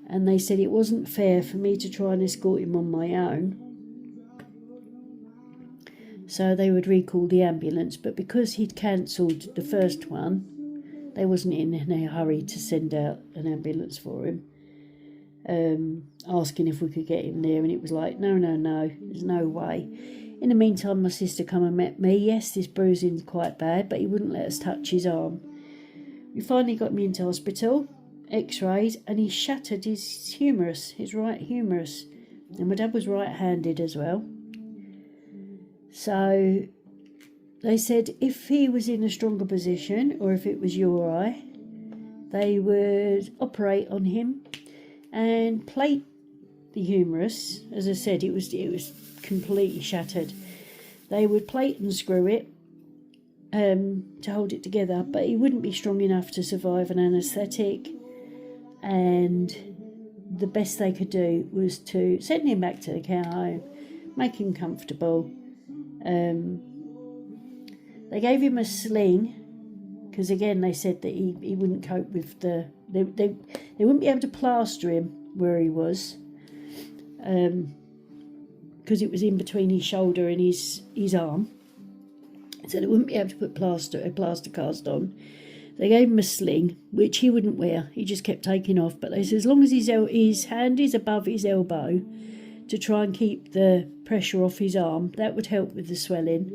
And they said it wasn't fair for me to try and escort him on my own. So they would recall the ambulance. But because he'd cancelled the first one, they wasn't in a hurry to send out an ambulance for him. Asking if we could get him there, and it was like, no, there's no way. In the meantime, my sister come and met me. Yes, this bruising's quite bad, but he wouldn't let us touch his arm. We finally got me into hospital, x-rays, and he shattered his humerus, his right humerus. And my dad was right-handed as well. So they said if he was in a stronger position, or if it was your eye, they would operate on him and plate the humerus. As I said, it was completely shattered. They would plate and screw it to hold it together, but he wouldn't be strong enough to survive an anaesthetic, and the best they could do was to send him back to the care home, make him comfortable. They gave him a sling, because again they said that he wouldn't cope with they wouldn't be able to plaster him where he was, because it was in between his shoulder and his arm, so they wouldn't be able to put a plaster cast on. They gave him a sling, which he wouldn't wear. He just kept taking off. But they said as long as his hand is above his elbow to try and keep the pressure off his arm, that would help with the swelling.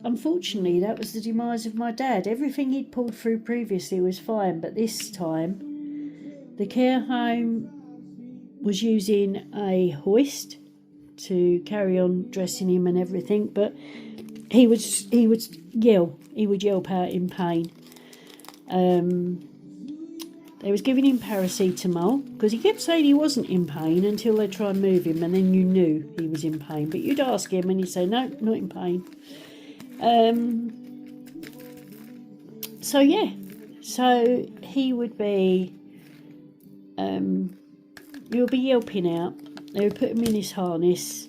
Unfortunately, that was the demise of my dad. Everything he'd pulled through previously was fine, but this time the care home was using a hoist to carry on dressing him and everything, but he would yell out in pain. They was giving him paracetamol, because he kept saying he wasn't in pain until they tried and move him, and then you knew he was in pain. But you'd ask him and he'd say, no, not in pain. So he would be yelping out. They would put him in his harness,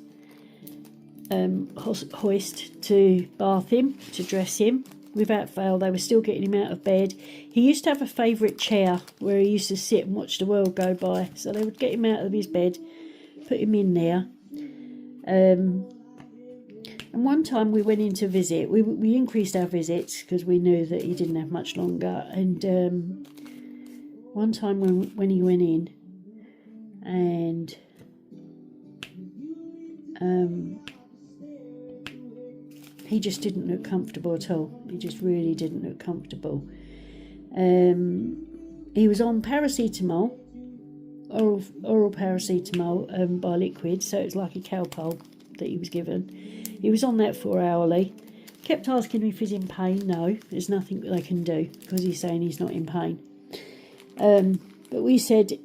hoist to bath him, to dress him. Without fail, they were still getting him out of bed. He used to have a favourite chair where he used to sit and watch the world go by. So they would get him out of his bed, put him in there. And one time we went in to visit. We increased our visits because we knew that he didn't have much longer. And one time when he went in, and he just didn't look comfortable at all. He just really didn't look comfortable. He was on paracetamol, oral paracetamol by liquid, so it was like a Calpol that he was given. He was on that 4 hourly. Kept asking me if he's in pain. No, there's nothing they can do, because he's saying he's not in pain. But we said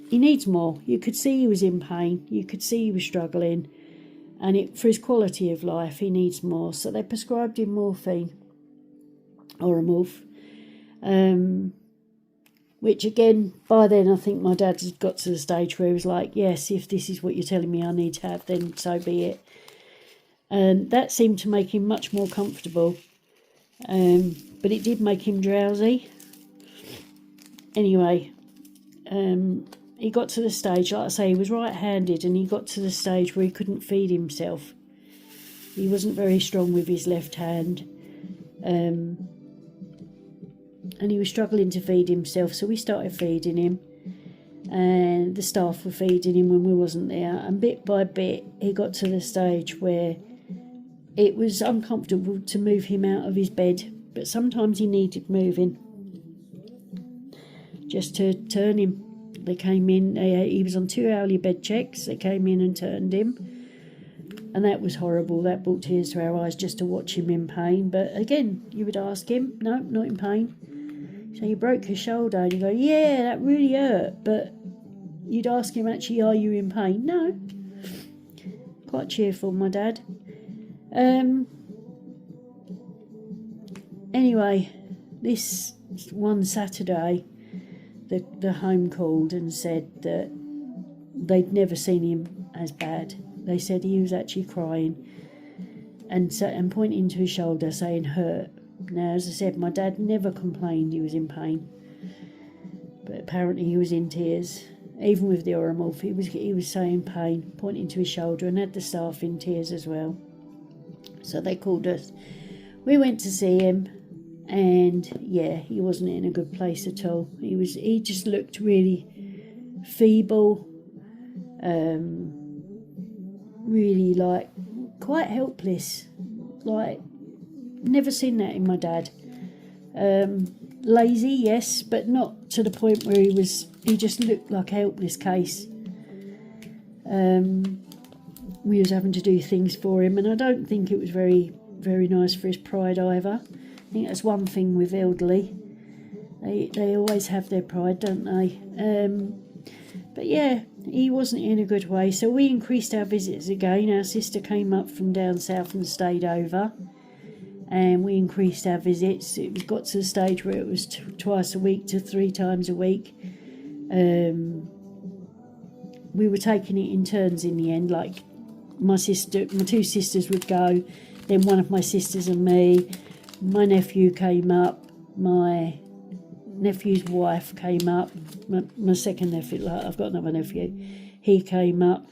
he needs more. You could see he was in pain. You could see he was struggling. And for his quality of life, he needs more. So they prescribed him morphine, Oromorph, which again, by then I think my dad had got to the stage where he was like, yes, if this is what you're telling me I need to have, then so be it. And that seemed to make him much more comfortable. But it did make him drowsy. Anyway, he got to the stage, like I say, he was right-handed, and he got to the stage where he couldn't feed himself. He wasn't very strong with his left hand. And he was struggling to feed himself, so we started feeding him. And the staff were feeding him when we wasn't there. And bit by bit, he got to the stage where it was uncomfortable to move him out of his bed. But sometimes he needed moving, just to turn him. They came in, he was on 2 hourly bed checks. They came in and turned him. And that was horrible. That brought tears to our eyes just to watch him in pain. But again, you would ask him, no, not in pain. So you broke your shoulder, and you go, yeah, that really hurt. But you'd ask him, actually, are you in pain? No. Quite cheerful, my dad. Anyway, this one Saturday, the home called and said that they'd never seen him as bad. They said he was actually crying and pointing to his shoulder, saying hurt. Now, as I said, my dad never complained he was in pain, but apparently he was in tears. Even with the Oromorph, he was saying pain, pointing to his shoulder, and had the staff in tears as well. So they called us. We went to see him, and yeah, he wasn't in a good place at all. He just looked really feeble, really like quite helpless. Like, never seen that in my dad. Lazy, yes, but not to the point where he just looked like a helpless case. We was having to do things for him, and I don't think it was very very nice for his pride either. I think that's one thing with elderly. They always have their pride, don't they? But yeah, he wasn't in a good way, so we increased our visits again. Our sister came up from down south and stayed over, and we increased our visits. It got to the stage where it was twice a week to 3 times a week. We were taking it in turns in the end, like my 2 sisters would go, then one of my sisters and me. My nephew came up, my nephew's wife came up, my second nephew, like I've got another nephew, he came up,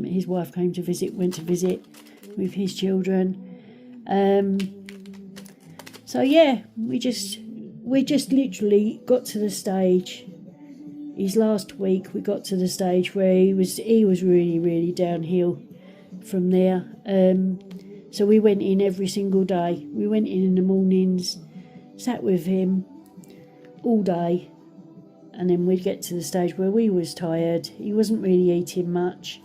his wife came to visit, went to visit with his children. So yeah, we just literally got to the stage. His last week, we got to the stage where he was really, really downhill from there. So we went in every single day. We went in the mornings, sat with him all day, and then we'd get to the stage where we was tired. He wasn't really eating much,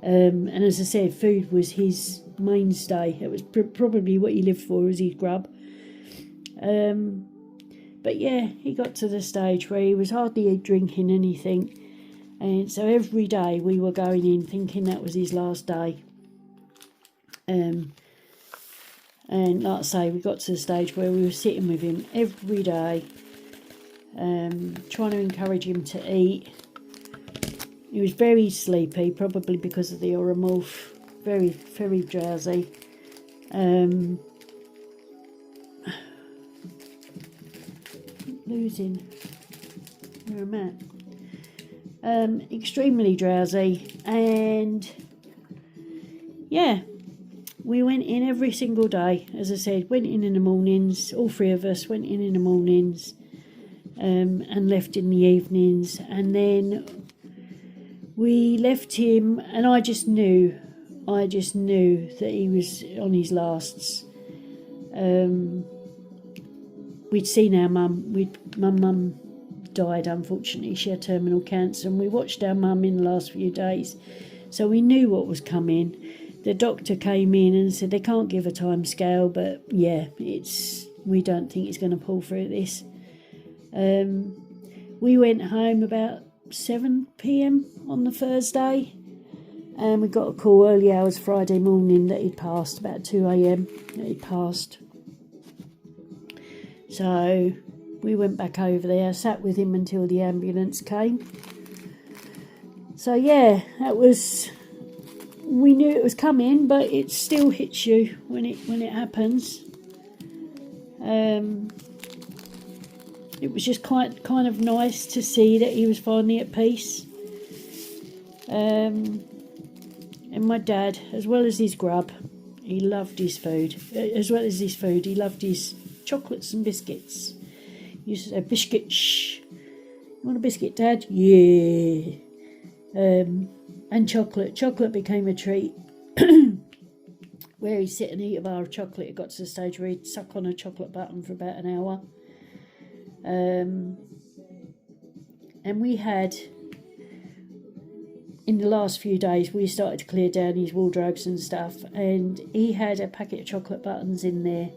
and as I said, food was his mainstay. It was probably what he lived for, was his grub. But yeah, he got to the stage where he was hardly drinking anything, and so every day we were going in thinking that was his last day. And like I say, we got to the stage where we were sitting with him every day, trying to encourage him to eat. He was very sleepy, probably because of the oromorph, very, very drowsy. Losing where I'm at. Extremely drowsy, and yeah, we went in every single day. As I said, went in the mornings. All 3 of us went in the mornings, and left in the evenings. And then we left him, and I just knew that he was on his lasts. We'd seen our mum. My mum died, unfortunately. She had terminal cancer, and we watched our mum in the last few days, so we knew what was coming. The doctor came in and said they can't give a time scale, but yeah, we don't think it's going to pull through this. We went home about 7 p.m. on the Thursday, and we got a call early hours Friday morning that he'd passed, about 2 a.m. that he'd passed. So we went back over there, sat with him until the ambulance came. So yeah, we knew it was coming, but it still hits you when it happens. It was just kind of nice to see that he was finally at peace. And my dad, as well as his grub, he loved his food. As well as his food, he loved his chocolates and biscuits. He used to say, "Biscuit, shh. You want a biscuit, Dad?" Yeah. And chocolate. Chocolate became a treat. Where he'd sit and eat a bar of chocolate, it got to the stage where he'd suck on a chocolate button for about an hour. And we had, in the last few days, we started to clear down his wardrobes and stuff, and he had a packet of chocolate buttons in there,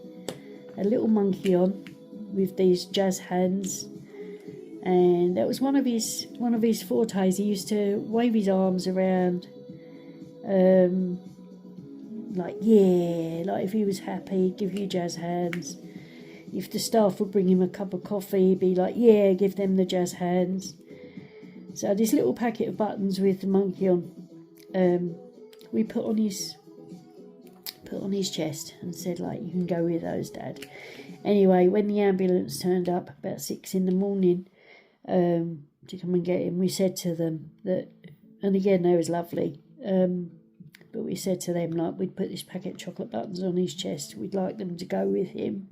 a little monkey on with these jazz hands, and that was one of his fortes. He used to wave his arms around, like if he was happy, he'd give you jazz hands. If the staff would bring him a cup of coffee, he'd be like, "Yeah, give them the jazz hands." So this little packet of buttons with the monkey on, we put on his chest and said, like, "You can go with those, Dad." Anyway, when the ambulance turned up about 6 in the morning to come and get him, we said to them that, and again, they was lovely, but we said to them, like, we'd put this packet of chocolate buttons on his chest. We'd like them to go with him.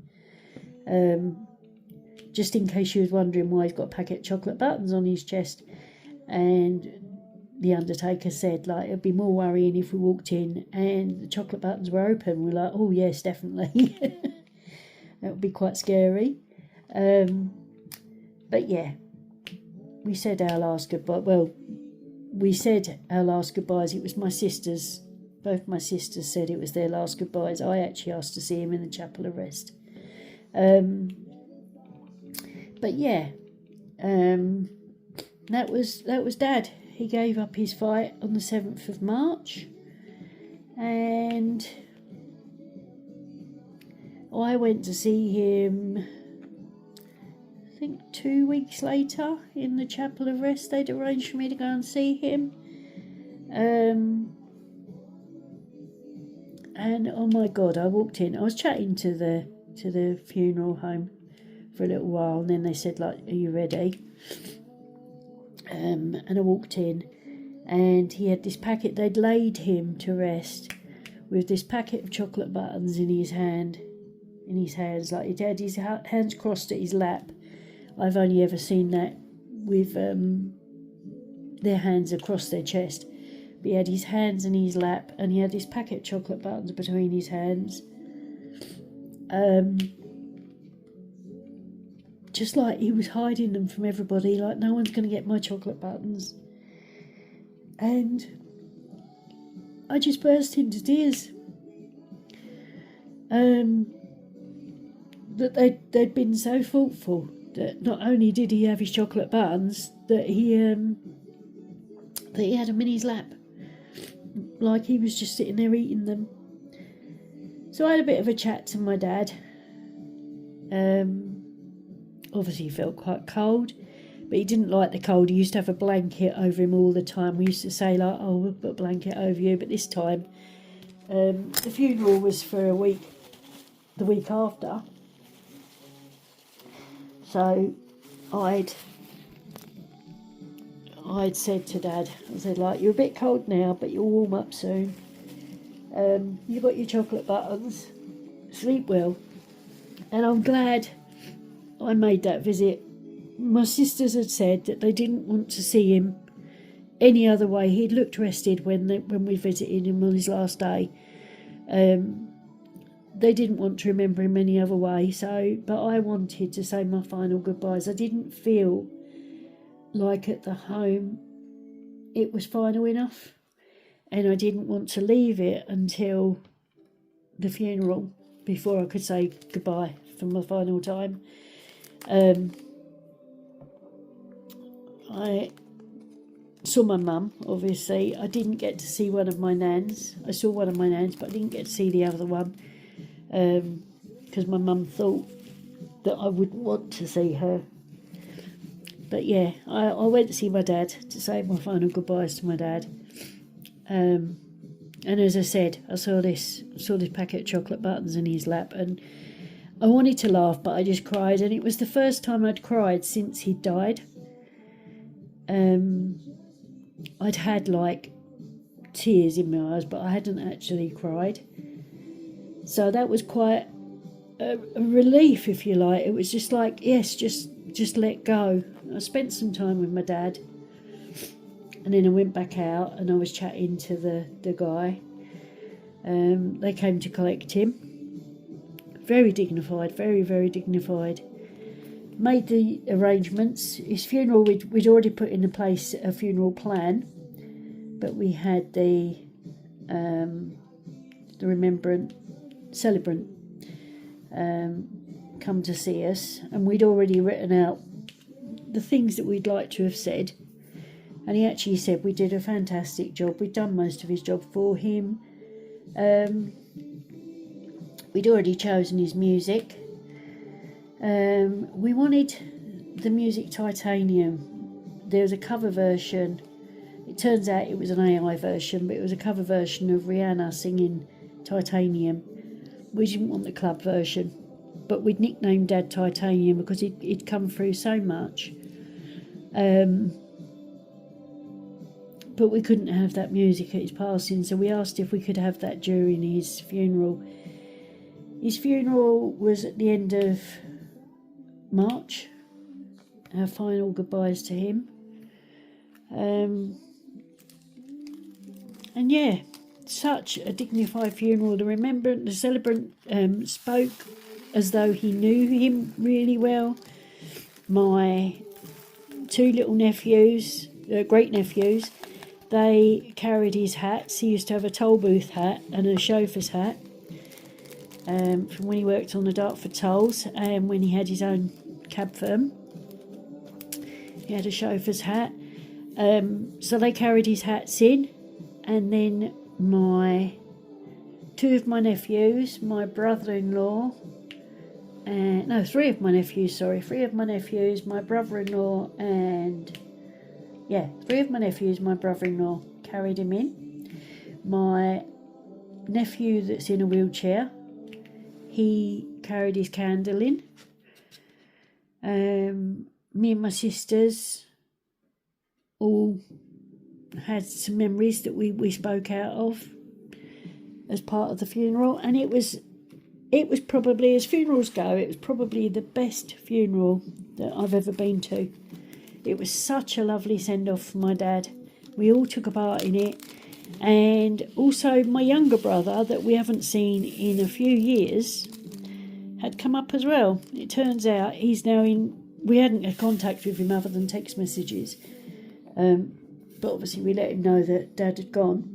Just in case you was wondering why he's got a packet of chocolate buttons on his chest. And the undertaker said, like, it'd be more worrying if we walked in and the chocolate buttons were open. We're like, "Oh yes, definitely." That would be quite scary. But yeah, we said our last goodbye. Well, we said our last goodbyes. It was my sister's Both my sisters said it was their last goodbyes. I actually asked to see him in the chapel of rest. But yeah, that was Dad. He gave up his fight on the 7th of March, and I went to see him, I think 2 weeks later, in the chapel of rest. They'd arranged for me to go and see him. And oh my God, I walked in. I was chatting to the funeral home for a little while, and then they said, like, "Are you ready?" And I walked in, and he had this packet. They'd laid him to rest with this packet of chocolate buttons in his hands. Like, he had his hands crossed at his lap. I've only ever seen that with their hands across their chest. But he had his hands in his lap, and he had this packet of chocolate buttons between his hands. Just like he was hiding them from everybody, like, no one's going to get my chocolate buttons. And I just burst into tears. That they'd been so thoughtful that not only did he have his chocolate buttons, that he had them in his lap, like he was just sitting there eating them. So I had a bit of a chat to my dad. Obviously he felt quite cold, but he didn't like the cold. He used to have a blanket over him all the time. We used to say, like, "Oh, we'll put a blanket over you," but this time, the funeral was for a week, the week after. So I'd said to Dad, I said, like, "You're a bit cold now, but you'll warm up soon. You got your chocolate buttons. Sleep well." And I'm glad I made that visit. My sisters had said that they didn't want to see him any other way. He'd looked rested when we visited him on his last day. They didn't want to remember him any other way. But I wanted to say my final goodbyes. I didn't feel like at the home it was final enough, and I didn't want to leave it until the funeral before I could say goodbye for my final time. I saw my mum, obviously. I didn't get to see one of my nans. I saw one of my nans, but I didn't get to see the other one, because my mum thought that I wouldn't want to see her. But yeah, I went to see my dad to say my final goodbyes to my dad. And as I said, I saw this packet of chocolate buttons in his lap, and I wanted to laugh, but I just cried. And it was the first time I'd cried since he'd died. I'd had, like, tears in my eyes, but I hadn't actually cried. So that was quite a relief, if you like. It was just like, yes, just let go. I spent some time with my dad, and then I went back out and I was chatting to the guy. They came to collect him. Very dignified, very, very dignified. Made the arrangements. His funeral, we'd already put in place a funeral plan, but we had the celebrant come to see us, and we'd already written out the things that we'd like to have said. And he actually said we did a fantastic job. We'd done most of his job for him. We'd already chosen his music. We wanted the music Titanium. There was a cover version. It turns out it was an AI version, but it was a cover version of Rihanna singing Titanium. We didn't want the club version, but we'd nicknamed Dad Titanium because he'd come through so much. But we couldn't have that music at his passing, so we asked if we could have that during his funeral. His funeral was at the end of March, our final goodbyes to him. And yeah, such a dignified funeral. The celebrant spoke as though he knew him really well. My two little nephews, great nephews, they carried his hats. He used to have a toll booth hat and a chauffeur's hat from when he worked on the Dartford tolls, and when he had his own cab firm. He had a chauffeur's hat. So they carried his hats in, and then two of my nephews, my brother-in-law, and no, three of my nephews, my brother-in-law, and three of my nephews, my brother-in-law carried him in. My nephew that's in a wheelchair, he carried his candle in. Me and my sisters all had some memories that we spoke out of as part of the funeral, and it was probably, as funerals go, it was probably the best funeral that I've ever been to. It was such a lovely send-off for my dad. We all took a part in it, and also my younger brother that we haven't seen in a few years had come up as well. It turns out he's now we hadn't had contact with him other than text messages, but obviously we let him know that Dad had gone.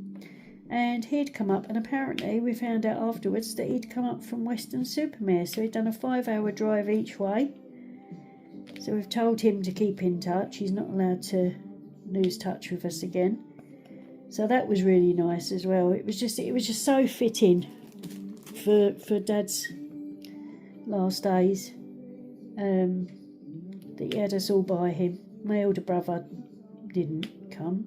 And he'd come up, and apparently we found out afterwards that he'd come up from Weston-super-Mare, so he'd done a 5-hour drive each way. So we've told him to keep in touch. He's not allowed to lose touch with us again. So that was really nice as well. It was just so fitting for Dad's last days, that he had us all by him. My older brother didn't come.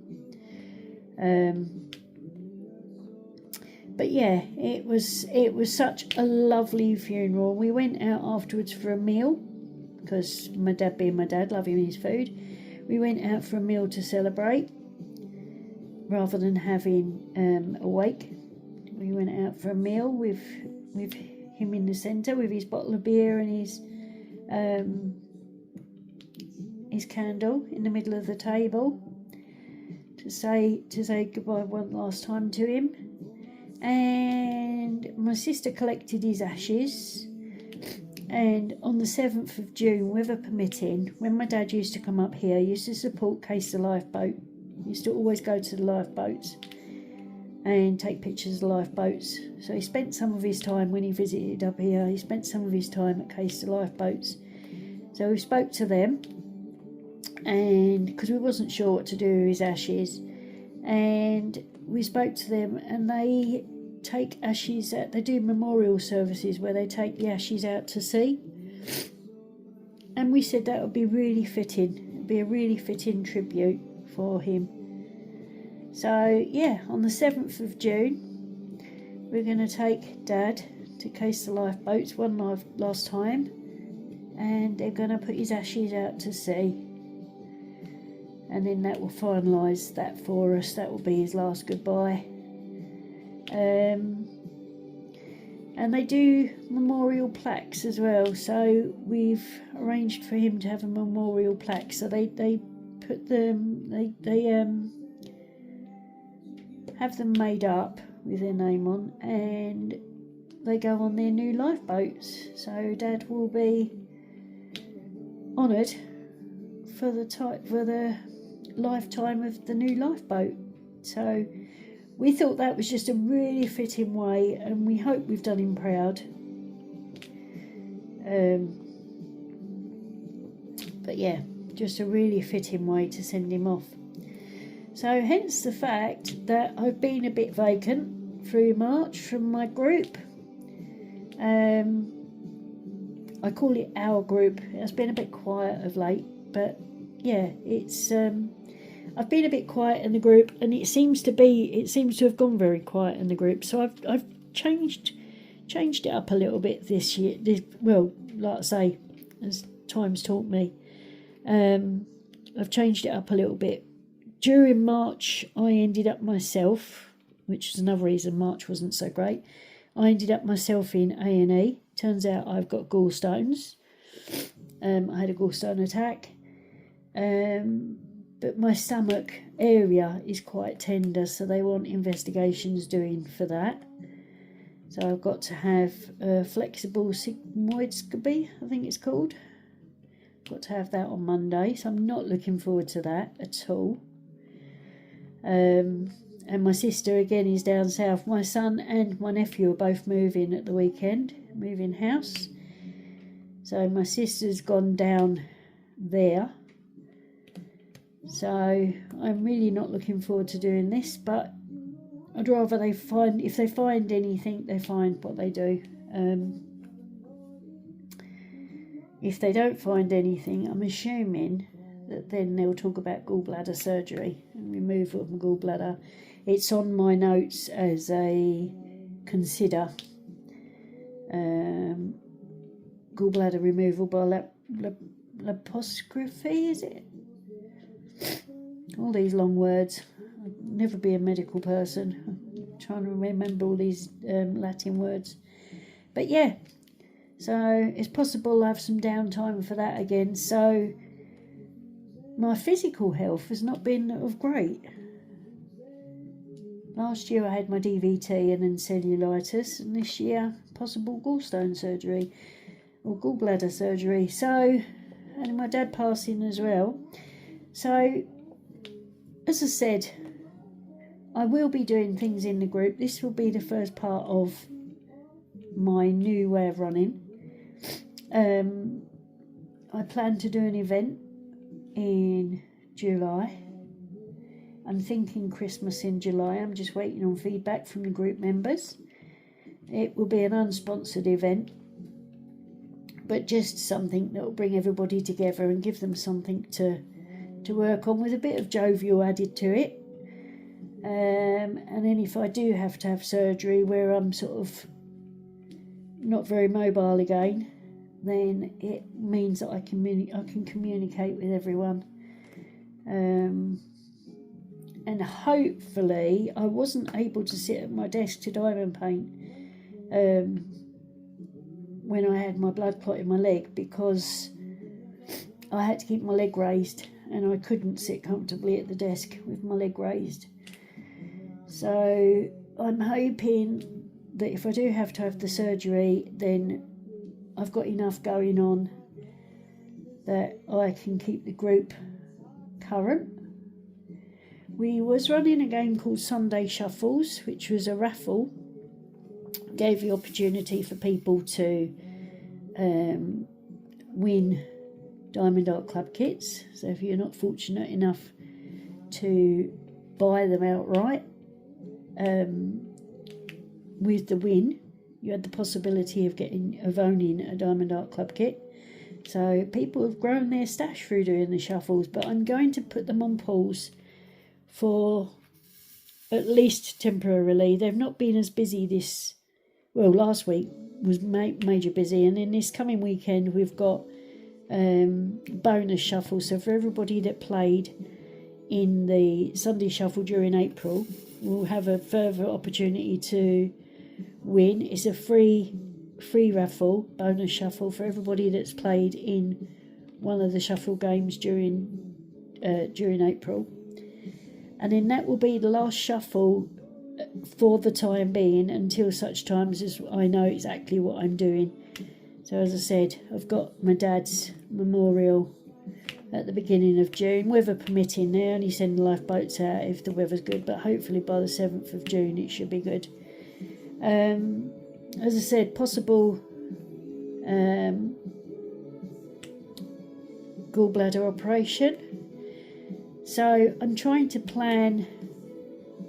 But yeah, it was such a lovely funeral. We went out afterwards for a meal, because my dad being my dad, loving his food. We went out for a meal to celebrate, rather than having a wake. We went out for a meal with him in the centre, with his bottle of beer and his candle in the middle of the table, to say goodbye one last time to him. And my sister collected his ashes, and on the 7th of June, weather permitting, when my dad used to come up here, he used to support Case the Lifeboat. He used to always go to the lifeboats and take pictures of the lifeboats. So he spent some of his time, when he visited up here, he spent some of his time at Case the Lifeboats. So we spoke to them, and because we wasn't sure what to do with his ashes, and we spoke to them, and they take ashes out. They do memorial services where they take the ashes out to sea, and we said that would be really fitting. It'd be a really fitting tribute for him. So yeah, on the 7th of June, we're going to take Dad to Case the Lifeboats one last time, and they're going to put his ashes out to sea. And then that will finalise that for us. That will be his last goodbye. And they do memorial plaques as well. So we've arranged for him to have a memorial plaque. So they put them, they have them made up with their name on, and they go on their new lifeboats. So Dad will be honoured for the lifetime of the new lifeboat. So we thought that was just a really fitting way, and we hope we've done him proud. But yeah, just a really fitting way to send him off. So hence the fact that I've been a bit vacant through March from my group. I call it our group. It's been a bit quiet of late, but yeah, it's I've been a bit quiet in the group, and it seems to have gone very quiet in the group. So I've changed it up a little bit this year. Well, like I say, as time's taught me, I've changed it up a little bit. During March, I ended up myself, which is another reason March wasn't so great. I ended up myself in A&E. Turns out I've got gallstones. I had a gallstone attack. But my stomach area is quite tender, so they want investigations doing for that. So I've got to have a flexible sigmoidoscopy, I think it's called. Got to have that on Monday, so I'm not looking forward to that at all. And my sister again is down south. My son and my nephew are both moving at the weekend, moving house. So my sister's gone down there. So I'm really not looking forward to doing this, but I'd rather if they find anything, they find what they do. If they don't find anything, I'm assuming that then they'll talk about gallbladder surgery and removal of my gallbladder. It's on my notes as a consider gallbladder removal by laparoscopy, is it? All these long words. I'll never be a medical person. I'm trying to remember all these Latin words. But yeah, so it's possible I'll have some downtime for that again. So my physical health has not been of great. Last year I had my DVT and then cellulitis, and this year possible gallstone surgery or gallbladder surgery. So, and my dad passing as well. So, as I said, I will be doing things in the group. This will be the first part of my new way of running. I plan to do an event in July. I'm thinking Christmas in July. I'm just waiting on feedback from the group members. It will be an unsponsored event, but just something that will bring everybody together and give them something to work on with a bit of jovial added to it. And then if I do have to have surgery where I'm sort of not very mobile again, then it means that I can communicate with everyone. And hopefully I wasn't able to sit at my desk to diamond paint when I had my blood clot in my leg, because I had to keep my leg raised and I couldn't sit comfortably at the desk with my leg raised. So I'm hoping that if I do have to have the surgery, then I've got enough going on that I can keep the group current. We was running a game called Sunday Shuffles, which was a raffle. Gave the opportunity for people to win Diamond Art Club kits. So if you're not fortunate enough to buy them outright, with the win, you had the possibility of owning a Diamond Art Club kit. So people have grown their stash through doing the shuffles, but I'm going to put them on pause for at least temporarily. They've not been as busy last week was major busy, and then this coming weekend we've got bonus shuffle. So for everybody that played in the Sunday Shuffle during April, we'll have a further opportunity to win. It's a free raffle, bonus shuffle for everybody that's played in one of the shuffle games during April. And then that will be the last shuffle for the time being, until such times as I know exactly what I'm doing. So as I said, I've got my dad's memorial at the beginning of June, weather permitting. They only send lifeboats out if the weather's good, but hopefully by the 7th of June it should be good. As I said, possible gallbladder operation. So I'm trying to plan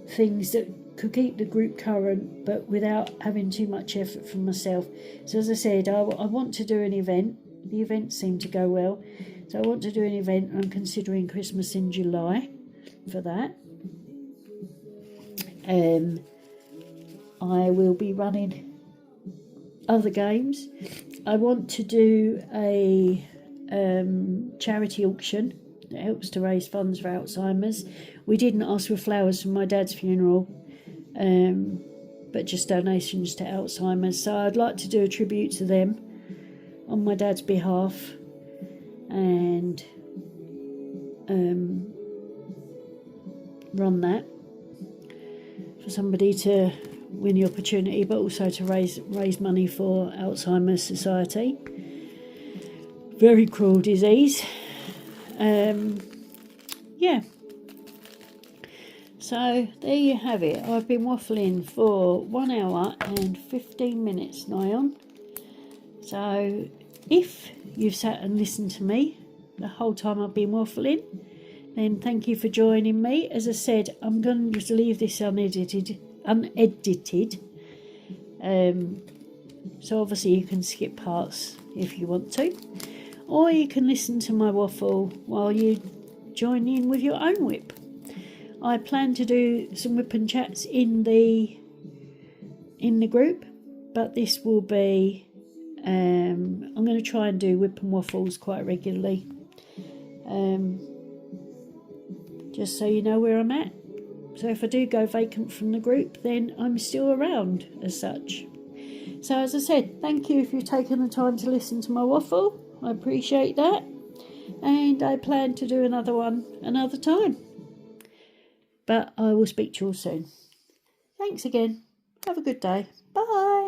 things that could keep the group current, but without having too much effort from myself. So as I said, I want to do an event. The events seem to go well. So I want to do an event. I'm considering Christmas in July for that. I will be running other games. I want to do a charity auction that helps to raise funds for Alzheimer's. We didn't ask for flowers for my dad's funeral, but just donations to Alzheimer's. So I'd like to do a tribute to them on my dad's behalf, and run that for somebody to win the opportunity, but also to raise money for Alzheimer's Society. Very cruel disease. Yeah. So there you have it. I've been waffling for 1 hour and 15 minutes nigh on. So if you've sat and listened to me the whole time I've been waffling, then thank you for joining me. As I said, I'm going to just leave this unedited. So obviously you can skip parts if you want to, or you can listen to my waffle while you join in with your own whip. I plan to do some whip and chats in the group, but this will be I'm going to try and do whip and waffles quite regularly, just so you know where I'm at. So if I do go vacant from the group, then I'm still around as such. So as I said, thank you if you've taken the time to listen to my waffle. I appreciate that. And I plan to do another one another time. But I will speak to you all soon. Thanks again. Have a good day. Bye.